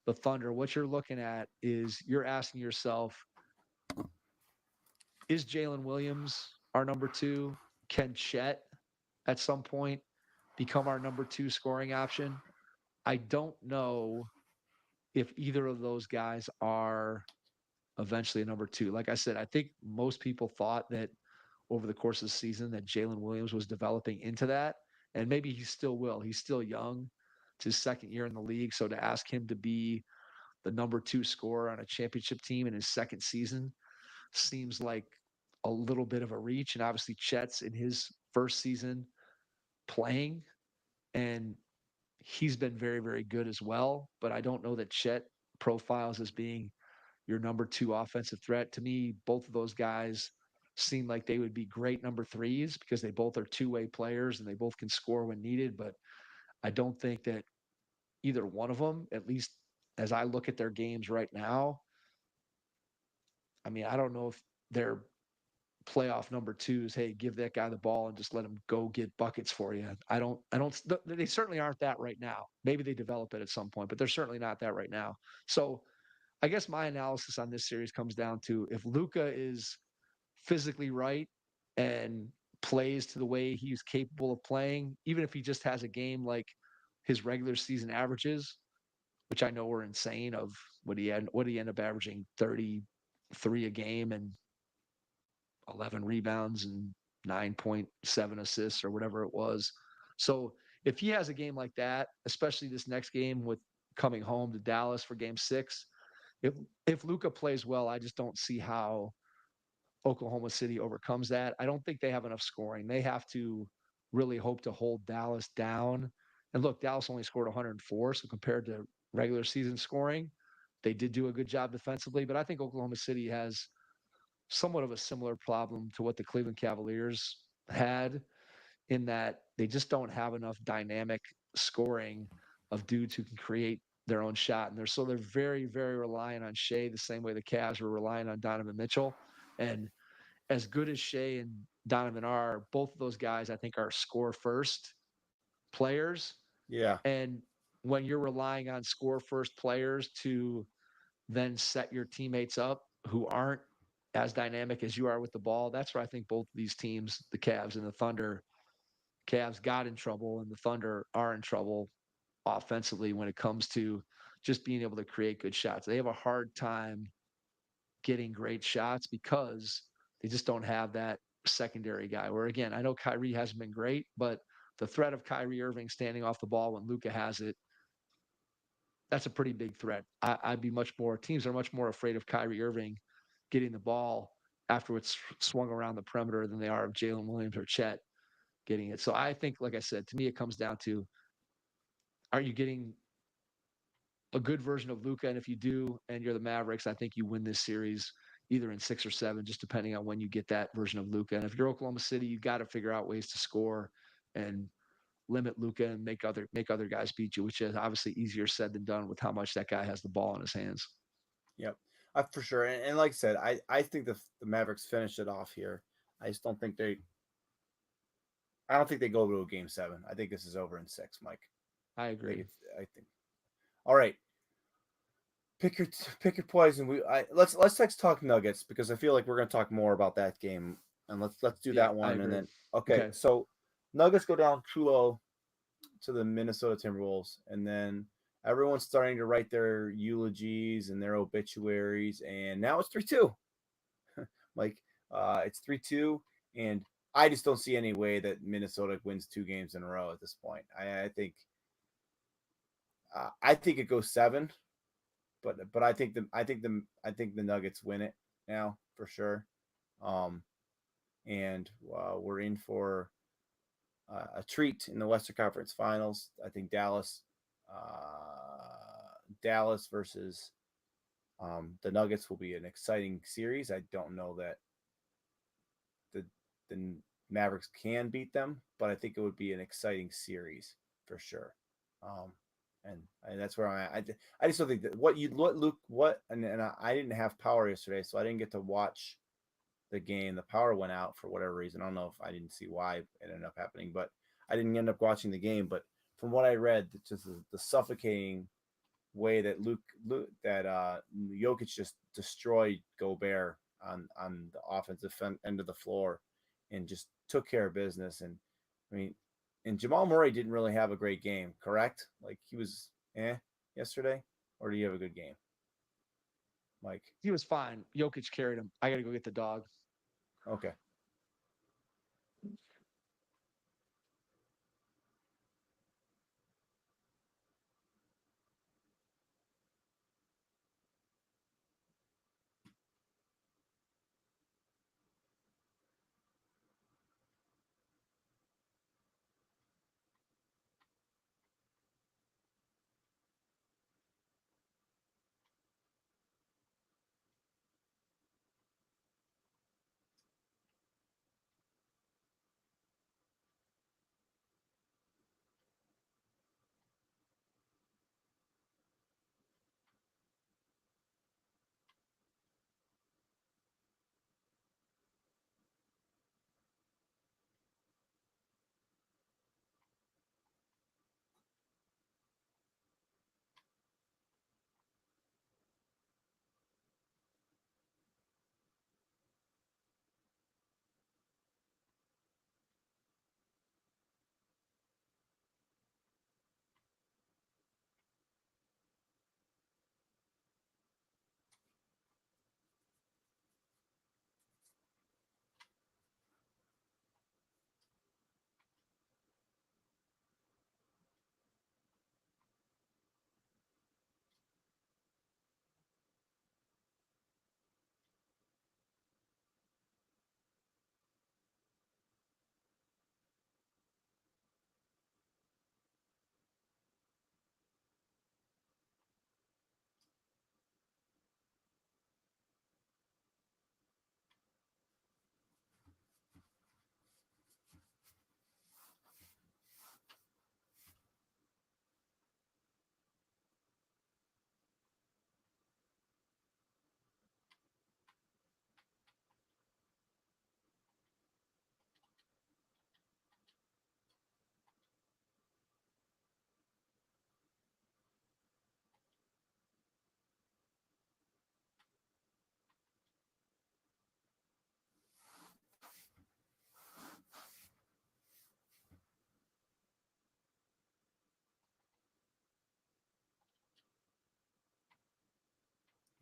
the Thunder, what you're looking at is you're asking yourself, is Jalen Williams our number two? Can Chet at some point become our number two scoring option? I don't know if either of those guys are eventually a number two. Like I said, I think most people thought that over the course of the season that Jalen Williams was developing into that, and maybe he still will. He's still young. It's his second year in the league, so to ask him to be the number two scorer on a championship team in his second season seems like a little bit of a reach. And obviously, Chet's in his first season playing, and he's been very, very good as well. But I don't know that Chet profiles as being your number two offensive threat. To me, both of those guys seem like they would be great number threes because they both are two-way players and they both can score when needed. But I don't think that either one of them, at least as I look at their games right now, I mean, I don't know if they're playoff number twos. Hey, give that guy the ball and just let him go get buckets for you. They certainly aren't that right now. Maybe they develop it at some point, but they're certainly not that right now. So I guess my analysis on this series comes down to, if Luka is physically right and plays to the way he's capable of playing, even if he just has a game like his regular season averages, which I know were insane, of what he ended up averaging 33 a game and 11 rebounds and 9.7 assists or whatever it was. So if he has a game like that, especially this next game with coming home to Dallas for game 6, if Luka plays well, I just don't see how Oklahoma City overcomes that. I don't think they have enough scoring. They have to really hope to hold Dallas down. And look, Dallas only scored 104, so compared to regular season scoring, they did do a good job defensively. But I think Oklahoma City has somewhat of a similar problem to what the Cleveland Cavaliers had, in that they just don't have enough dynamic scoring of dudes who can create their own shot. And they're very, very reliant on Shea, the same way the Cavs were relying on Donovan Mitchell. And as good as Shea and Donovan are, both of those guys, I think, are score first players. Yeah. And when you're relying on score first players to then set your teammates up who aren't as dynamic as you are with the ball, that's where I think both of these teams, the Cavs and the Thunder, Cavs got in trouble and the Thunder are in trouble offensively when it comes to just being able to create good shots. They have a hard time getting great shots because they just don't have that secondary guy. Where again, I know Kyrie hasn't been great, but the threat of Kyrie Irving standing off the ball when Luka has it, that's a pretty big threat. I'd be much more, teams are much more afraid of Kyrie Irving getting the ball after it's swung around the perimeter than they are of Jalen Williams or Chet getting it. So I think, like I said, to me, it comes down to, are you getting a good version of Luka? And if you do, and you're the Mavericks, I think you win this series either in 6 or 7, just depending on when you get that version of Luka. And if you're Oklahoma City, you got to figure out ways to score and limit Luka and make other guys beat you, which is obviously easier said than done with how much that guy has the ball in his hands. Yep, for sure. And like I said, I think the Mavericks finish it off here. I just don't think they. I don't think they go to a game 7. I think this is over in 6, Mike. I agree. I think. All right. Pick your poison. Let's talk Nuggets because I feel like we're going to talk more about that game, and let's do that one, and then okay. So Nuggets go down 2-0 to the Minnesota Timberwolves, and then everyone's starting to write their eulogies and their obituaries, and now it's 3-2. Like it's 3-2, and I just don't see any way that Minnesota wins 2 games in a row at this point. I think it goes 7. But I think the Nuggets win it now for sure, and we're in for a treat in the Western Conference Finals. I think Dallas versus the Nuggets will be an exciting series. I don't know that the Mavericks can beat them, but I think it would be an exciting series for sure. And that's where I'm at. I just don't think that I didn't have power yesterday, so I didn't get to watch the game. The power went out for whatever reason. I don't know if I didn't see why it ended up happening, but I didn't end up watching the game. But from what I read, just the suffocating way that Jokic just destroyed Gobert on the offensive end of the floor and just took care of business. And I mean, and Jamal Murray didn't really have a great game, correct? Like he was yesterday, or do you have a good game, Mike? He was fine. Jokic carried him. I got to go get the dog. Okay.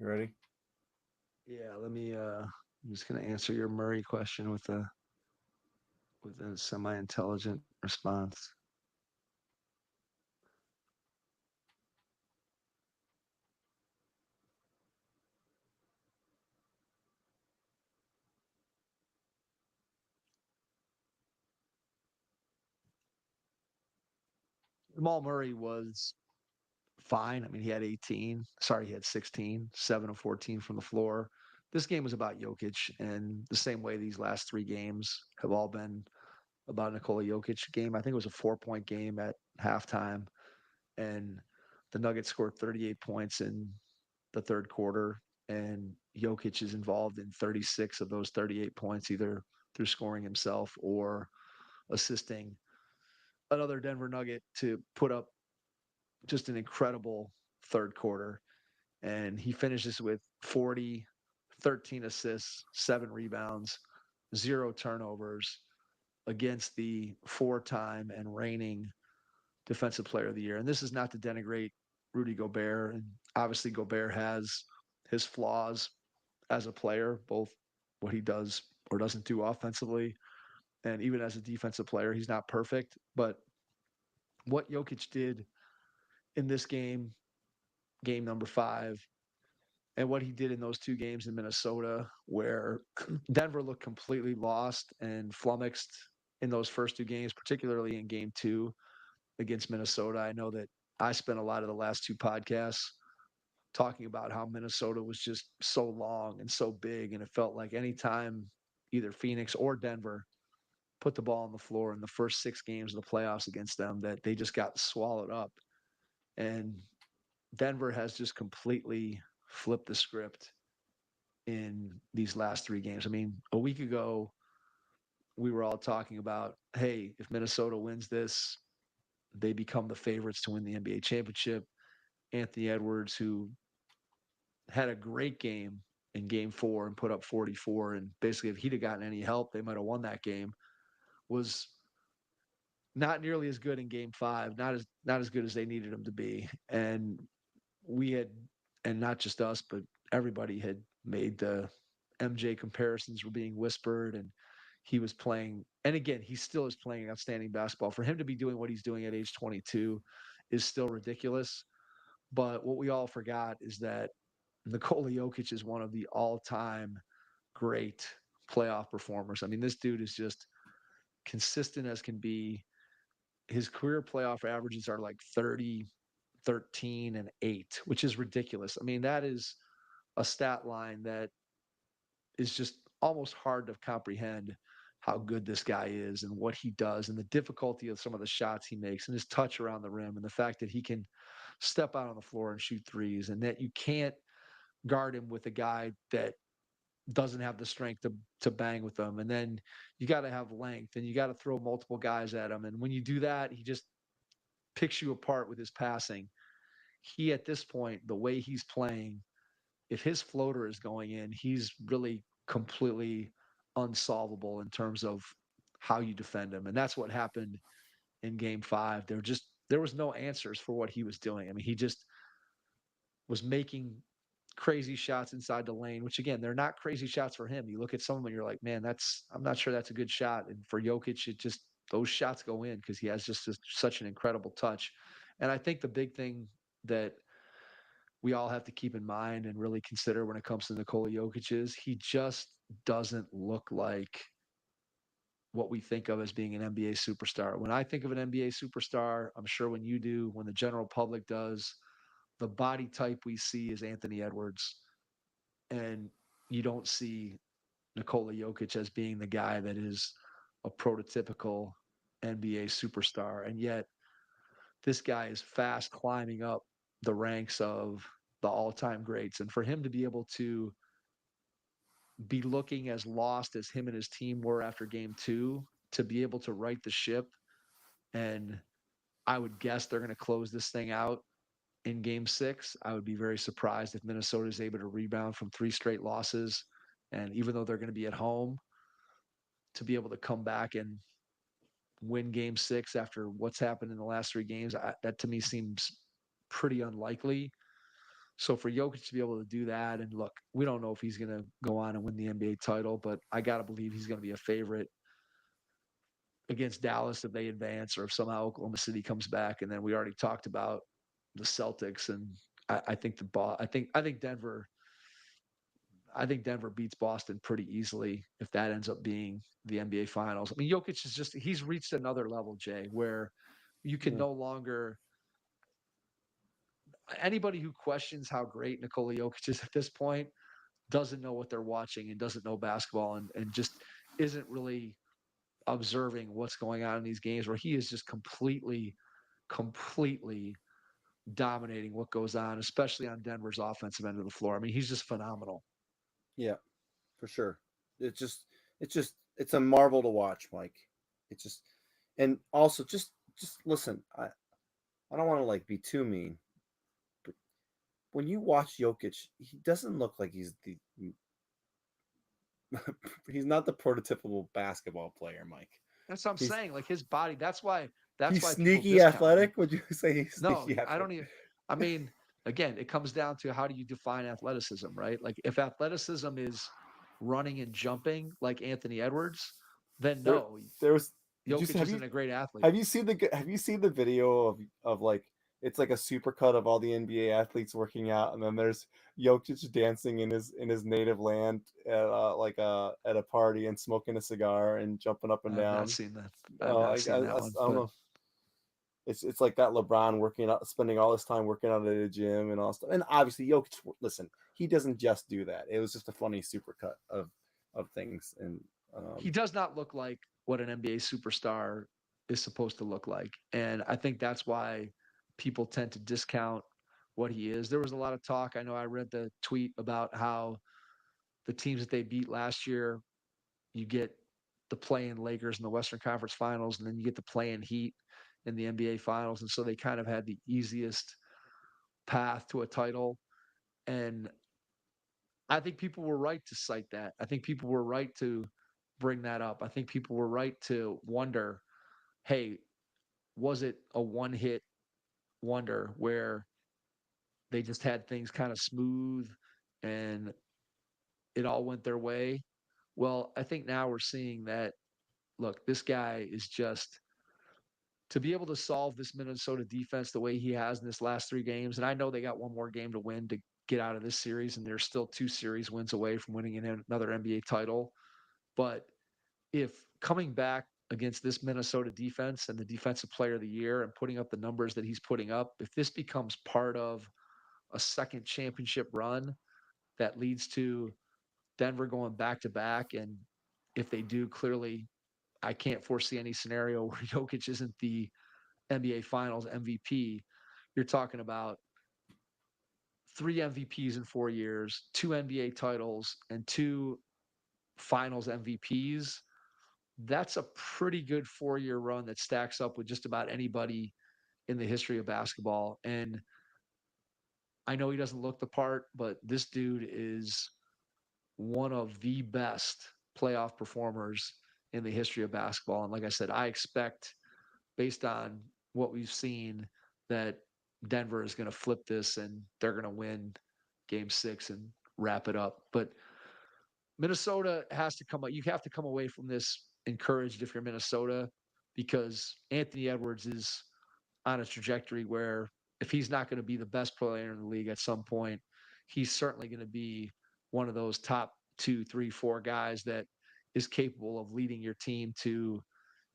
You ready? Yeah, let me. I'm just gonna answer your Murray question with a semi-intelligent response. Jamal Murray was fine. I mean, he had 18. Sorry, he had 16, 7 of 14 from the floor. This game was about Jokic, and the same way these last three games have all been about Nikola Jokic game. I think it was a 4-point game at halftime, and the Nuggets scored 38 points in the third quarter, and Jokic is involved in 36 of those 38 points, either through scoring himself or assisting another Denver Nugget to put up just an incredible third quarter. And he finishes with 40, 13 assists, 7 rebounds, 0 turnovers against the 4-time and reigning defensive player of the year. And this is not to denigrate Rudy Gobert. And obviously, Gobert has his flaws as a player, both what he does or doesn't do offensively. And even as a defensive player, he's not perfect. But what Jokic did in this game, game number 5, and what he did in those 2 games in Minnesota, where Denver looked completely lost and flummoxed in those first 2 games, particularly in game 2 against Minnesota. I know that I spent a lot of the last 2 podcasts talking about how Minnesota was just so long and so big. And it felt like anytime either Phoenix or Denver put the ball on the floor in the first 6 games of the playoffs against them, that they just got swallowed up. And Denver has just completely flipped the script in these last 3 games. I mean, a week ago, we were all talking about, hey, if Minnesota wins this, they become the favorites to win the NBA championship. Anthony Edwards, who had a great game in game 4 and put up 44, and basically if he'd have gotten any help, they might have won that game, was not nearly as good in game 5, not as good as they needed him to be. And we had, and not just us, but everybody had made the MJ comparisons were being whispered, and he was playing. And again, he still is playing outstanding basketball. For him to be doing what he's doing at age 22 is still ridiculous. But what we all forgot is that Nikola Jokic is one of the all-time great playoff performers. I mean, this dude is just consistent as can be. His career playoff averages are like 30, 13, and 8, which is ridiculous. I mean, that is a stat line that is just almost hard to comprehend how good this guy is and what he does and the difficulty of some of the shots he makes and his touch around the rim and the fact that he can step out on the floor and shoot threes and that you can't guard him with a guy that doesn't have the strength to bang with them. And then you got to have length and you got to throw multiple guys at him. And when you do that, he just picks you apart with his passing. He, at this point, the way he's playing, if his floater is going in, he's really completely unsolvable in terms of how you defend him. And that's what happened in game 5. There was no answers for what he was doing. I mean, he just was making crazy shots inside the lane, which again, they're not crazy shots for him. You look at some of them and you're like, man, I'm not sure that's a good shot. And for Jokic, it just, those shots go in because he has just such an incredible touch. And I think the big thing that we all have to keep in mind and really consider when it comes to Nikola Jokic is he just doesn't look like what we think of as being an NBA superstar. When I think of an NBA superstar, I'm sure when you do, when the general public does, the body type we see is Anthony Edwards. And you don't see Nikola Jokic as being the guy that is a prototypical NBA superstar. And yet, this guy is fast climbing up the ranks of the all-time greats. And for him to be able to be looking as lost as him and his team were after game 2, to be able to right the ship, and I would guess they're going to close this thing out in game 6. I would be very surprised if Minnesota is able to rebound from 3 straight losses. And even though they're going to be at home, to be able to come back and win game 6 after what's happened in the last 3 games, that to me seems pretty unlikely. So for Jokic to be able to do that, and look, we don't know if he's going to go on and win the NBA title, but I got to believe he's going to be a favorite against Dallas if they advance, or if somehow Oklahoma City comes back. And then we already talked about the Celtics, and I think I think Denver. I think Denver beats Boston pretty easily if that ends up being the NBA Finals. I mean, Jokic is just, he's reached another level, Jay, where You can Yeah. no longer anybody who questions how great Nikola Jokic is at this point doesn't know what they're watching and doesn't know basketball and just isn't really observing what's going on in these games where he is just completely dominating what goes on, especially on Denver's offensive end of the floor. I mean, he's just phenomenal. Yeah, for sure. It's a marvel to watch, Mike. It's just, and also just listen. I don't want to like be too mean, but when you watch Jokic, he doesn't look like he's not the prototypical basketball player, Mike. That's what I'm He's saying. Like his body, that's he's why people sneaky discount him. athletic. Would you say he's No, sneaky I athletic? don't even. I mean, again, it comes down to how do you define athleticism, right? Like if athleticism is running and jumping like Anthony Edwards, then There, no, there was. Did you Jokic isn't a great athlete. have you seen the video of like it's like a supercut of all the NBA athletes working out, and then there's Jokic dancing in his native land at a party and smoking a cigar and jumping up and I've not down. seen that. I've not seen that I one, don't but know. It's like that LeBron working out, spending all his time working out at a gym and all stuff. And obviously Jokic, listen, he doesn't just do that. It was just a funny supercut of things. And he does not look like what an NBA superstar is supposed to look like. And I think that's why people tend to discount what he is. There was a lot of talk. I know I read the tweet about how the teams that they beat last year, you get the play-in Lakers in the Western Conference Finals, and then you get the play-in Heat in the NBA Finals. And so they kind of had the easiest path to a title. And I think people were right to cite that. I think people were right to bring that up. I think people were right to wonder, hey, was it a one-hit wonder where they just had things kind of smooth and it all went their way? Well, I think now we're seeing that, look, this guy is just to be able to solve this Minnesota defense the way he has in this last 3 games. And I know they got one more game to win to get out of this series, and they're still 2 series wins away from winning another NBA title. But if coming back against this Minnesota defense and the defensive player of the year and putting up the numbers that he's putting up, if this becomes part of a second championship run that leads to Denver going back to back, and if they do, clearly, I can't foresee any scenario where Jokic isn't the NBA Finals MVP. You're talking about 3 MVPs in 4 years, 2 NBA titles, and 2 Finals MVPs. That's a pretty good 4-year run that stacks up with just about anybody in the history of basketball. And I know he doesn't look the part, but this dude is one of the best playoff performers in the history of basketball. And like I said, I expect, based on what we've seen, that Denver is going to flip this and they're going to win game 6 and wrap it up. But Minnesota has to come. You have to come away from this encouraged if you're Minnesota, because Anthony Edwards is on a trajectory where if he's not going to be the best player in the league at some point, he's certainly going to be one of those top 2, 3, 4 guys that is capable of leading your team to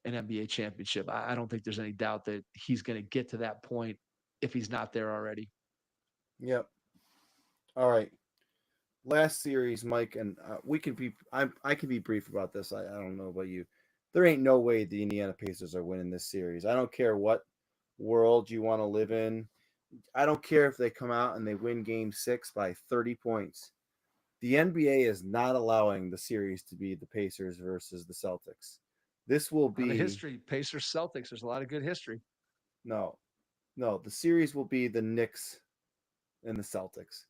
an NBA championship. I don't think there's any doubt that he's going to get to that point if he's not there already. Yep. All right. Last series, Mike, and we can be. I can be brief about this. I don't know about you. There ain't no way the Indiana Pacers are winning this series. I don't care what world you want to live in. I don't care if they come out and they win Game 6 by 30 points. The NBA is not allowing the series to be the Pacers versus the Celtics. This will be On the history, Pacers Celtics. There's a lot of good history. no. The series will be the Knicks and the Celtics.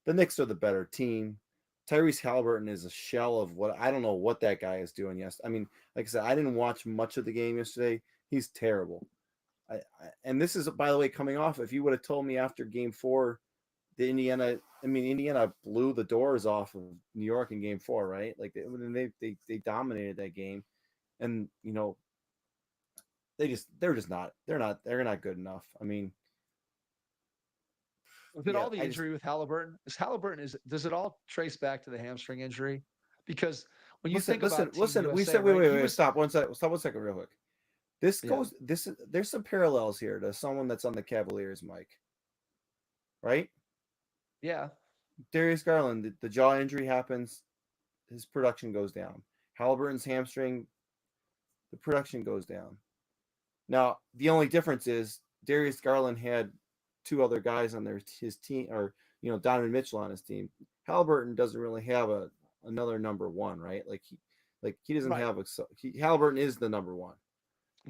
The Knicks are the better team. Tyrese Halliburton is a shell of what I don't know what that guy is doing. Yes, I mean, like I said, I didn't watch much of the game yesterday. He's terrible. And this is, by the way, coming off. If you would have told me after Game 4, Indiana blew the doors off of New York in Game 4, right? Like they dominated that game, and they're not good enough. I mean, Was it all the injury with Halliburton? Does it all trace back to the hamstring injury? Because when you think about Team listen. We USA, said right, wait. Stop 1 second real quick. This Yeah. goes. There's some parallels here to someone that's on the Cavaliers, Mike. Right? Yeah. Darius Garland, the jaw injury happens, his production goes down. Halliburton's hamstring, the production goes down. Now, the only difference is Darius Garland had two other guys on his team, or Donovan Mitchell on his team. Halliburton doesn't really have another number one, right? He doesn't Right. have Halliburton is the number one.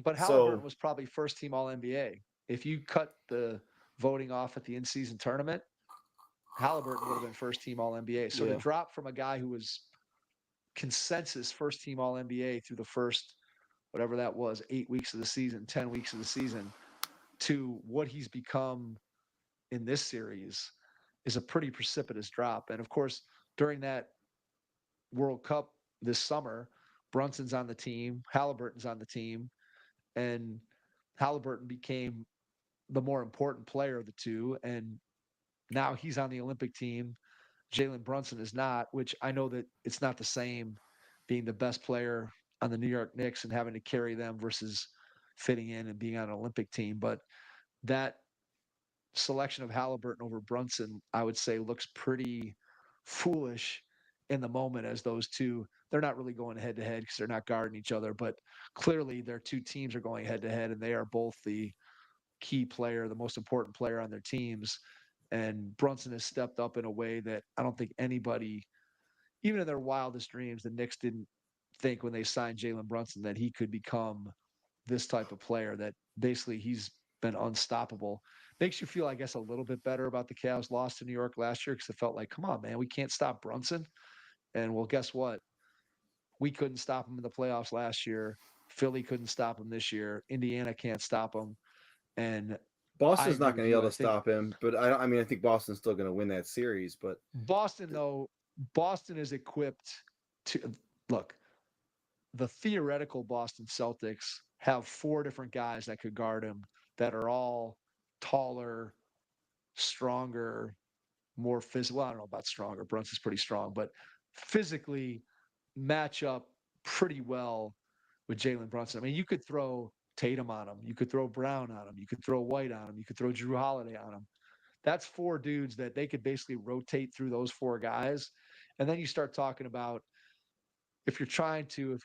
But Halliburton So was probably first team All NBA. If you cut the voting off at the in season tournament, Halliburton would have been first team All NBA. So to yeah, drop from a guy who was consensus first team All NBA through the first, whatever that was, 8 weeks of the season, 10 weeks of the season, to what he's become in this series is a pretty precipitous drop. And of course, during that World Cup this summer, Brunson's on the team, Halliburton's on the team, and Halliburton became the more important player of the two. And now he's on the Olympic team. Jalen Brunson is not, which I know that it's not the same being the best player on the New York Knicks and having to carry them versus fitting in and being on an Olympic team. But that selection of Halliburton over Brunson, I would say, looks pretty foolish in the moment, as those two, they're not really going head to head because they're not guarding each other. But clearly, their two teams are going head to head, and they are both the key player, the most important player on their teams. And Brunson has stepped up in a way that I don't think anybody, even in their wildest dreams, the Knicks didn't think when they signed Jalen Brunson that he could become this type of player, that basically he's been unstoppable. Makes you feel, I guess, a little bit better about the Cavs' loss to New York last year, because it felt like, come on, man, we can't stop Brunson. And well, guess what? We couldn't stop him in the playoffs last year. Philly couldn't stop him this year. Indiana can't stop him. And I Boston's agree not going with to be you. able I to think stop him, but I mean, I think Boston's still going to win that series. But Boston, though, Boston is equipped to look. The theoretical Boston Celtics have four different guys that could guard him that are all taller, stronger, more physical. Well, I don't know about stronger. Brunson's pretty strong, but physically match up pretty well with Jalen Brunson. I mean, you could throw Tatum on him. You could throw Brown on him. You could throw White on him. You could throw Drew Holiday on him. That's four dudes that they could basically rotate through those four guys. And then you start talking about, if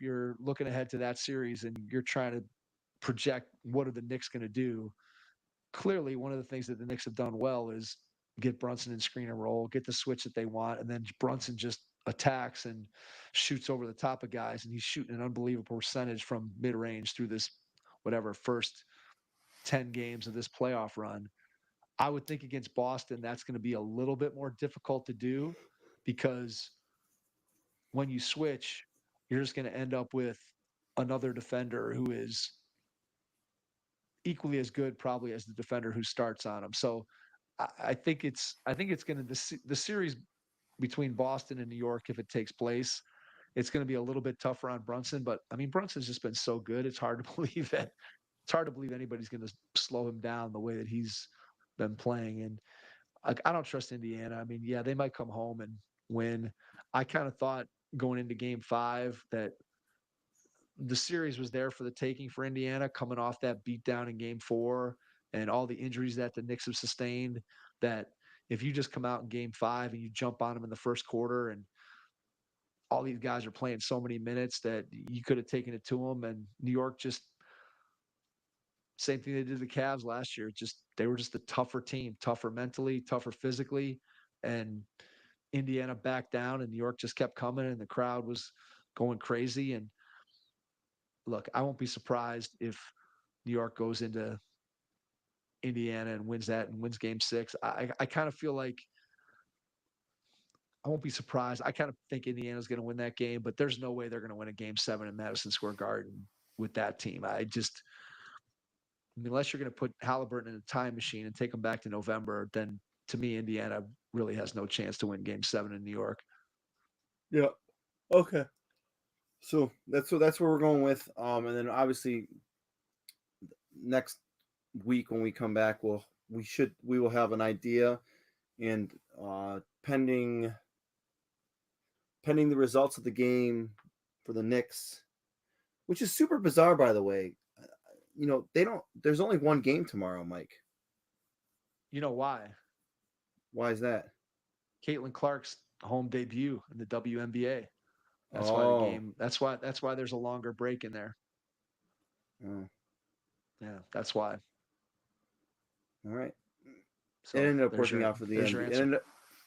you're looking ahead to that series and you're trying to project what are the Knicks going to do, clearly one of the things that the Knicks have done well is get Brunson in screen and roll, get the switch that they want, and then Brunson just attacks and shoots over the top of guys, and he's shooting an unbelievable percentage from mid-range through this first 10 games of this playoff run. I would think against Boston that's going to be a little bit more difficult to do, because when you switch, you're just going to end up with another defender who is equally as good probably as the defender who starts on him. So I think it's going to, the series between Boston and New York, if it takes place, it's going to be a little bit tougher on Brunson. But I mean, Brunson's just been so good. It's hard to believe anybody's going to slow him down the way that he's been playing. And I don't trust Indiana. I mean, yeah, they might come home and win. I kind of thought going into Game 5 that the series was there for the taking for Indiana, coming off that beatdown in Game 4 and all the injuries that the Knicks have sustained. That if you just come out in Game 5 and you jump on them in the first quarter, and all these guys are playing so many minutes, that you could have taken it to them. And New York just, same thing they did to the Cavs last year. Just they were just a tougher team, tougher mentally, tougher physically, and Indiana backed down, and New York just kept coming, and the crowd was going crazy. And look, I won't be surprised if New York goes into Indiana and wins that and wins Game 6. I kind of feel like I won't be surprised. I kind of think Indiana's going to win that game, but there's no way they're going to win a Game 7 in Madison Square Garden with that team. Unless you're going to put Halliburton in a time machine and take them back to November, then to me, Indiana really has no chance to win Game 7 in New York. yeah, okay. So that's where we're going with. And then obviously next week when we come back, we will have an idea, and pending the results of the game for the Knicks, which is super bizarre, by the way. they don't. There's only one game tomorrow, Mike. You know why? Why is that? Caitlin Clark's home debut in the WNBA. That's why the Oh, game. That's why there's a longer break in there. oh, Yeah, that's why. all right. It So ended up there's working your out for the there's your NBA. answer.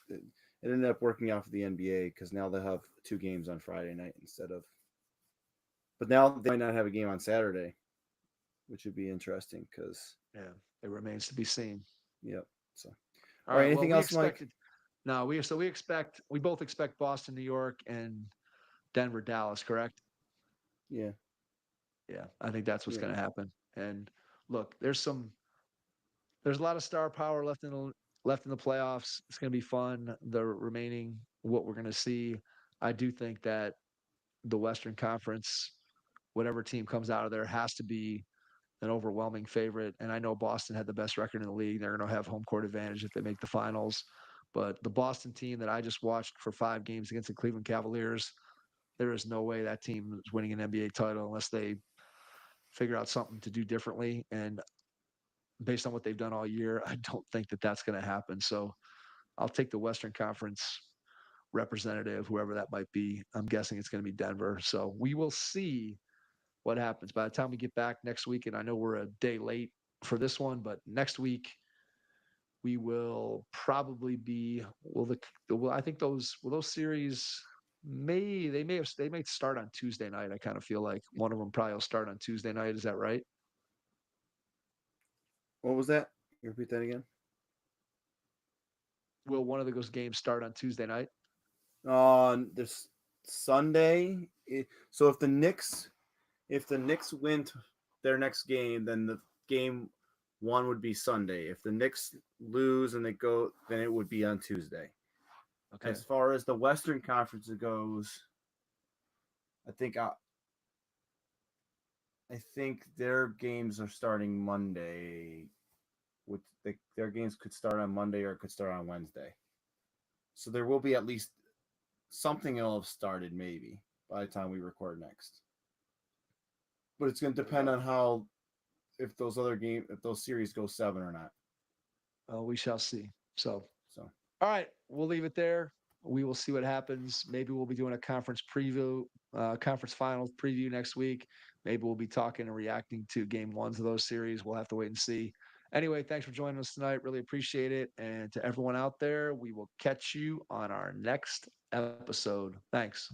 It ended up working out for the NBA because now they'll have 2 games on Friday night instead of. But now they might not have a game on Saturday, which would be interesting because, Yeah, it remains to be seen. yep. So, All all right. right. Well, Anything we else, Mike? expected. No, we both expect Boston, New York, and Denver, Dallas. Correct? Yeah. Yeah, I think that's what's Yeah. going to happen. And look, there's a lot of star power left in the playoffs. It's going to be fun. The remaining what we're going to see, I do think that the Western Conference, whatever team comes out of there, has to be an overwhelming favorite. And I know Boston had the best record in the league. They're going to have home court advantage if they make the finals. But the Boston team that I just watched for 5 games against the Cleveland Cavaliers, there is no way that team is winning an NBA title unless they figure out something to do differently. And based on what they've done all year, I don't think that that's going to happen. So I'll take the Western Conference representative, whoever that might be. I'm guessing it's going to be Denver. So we will see what happens. By the time we get back next week, and I know we're a day late for this one, but next week we will probably be. I think those series they may start on Tuesday night. I kind of feel like one of them probably will start on Tuesday night. Is that right? What was that? You repeat that again? Will one of those games start on Tuesday night? On this Sunday. So if the Knicks win their next game, then the game one would be Sunday. If the Knicks lose and they go, then it would be on Tuesday. Okay. As far as the Western Conference goes, I think their games are starting Monday. Their games could start on Monday or it could start on Wednesday. So there will be at least something will have started maybe by the time we record next. But it's going to depend on how if those series go 7 or not. We shall see. So, So all right, we'll leave it there. We will see what happens. Maybe we'll be doing a conference preview, conference finals preview next week. Maybe we'll be talking and reacting to game ones of those series. We'll have to wait and see. Anyway, thanks for joining us tonight. Really appreciate it. And to everyone out there, we will catch you on our next episode. Thanks.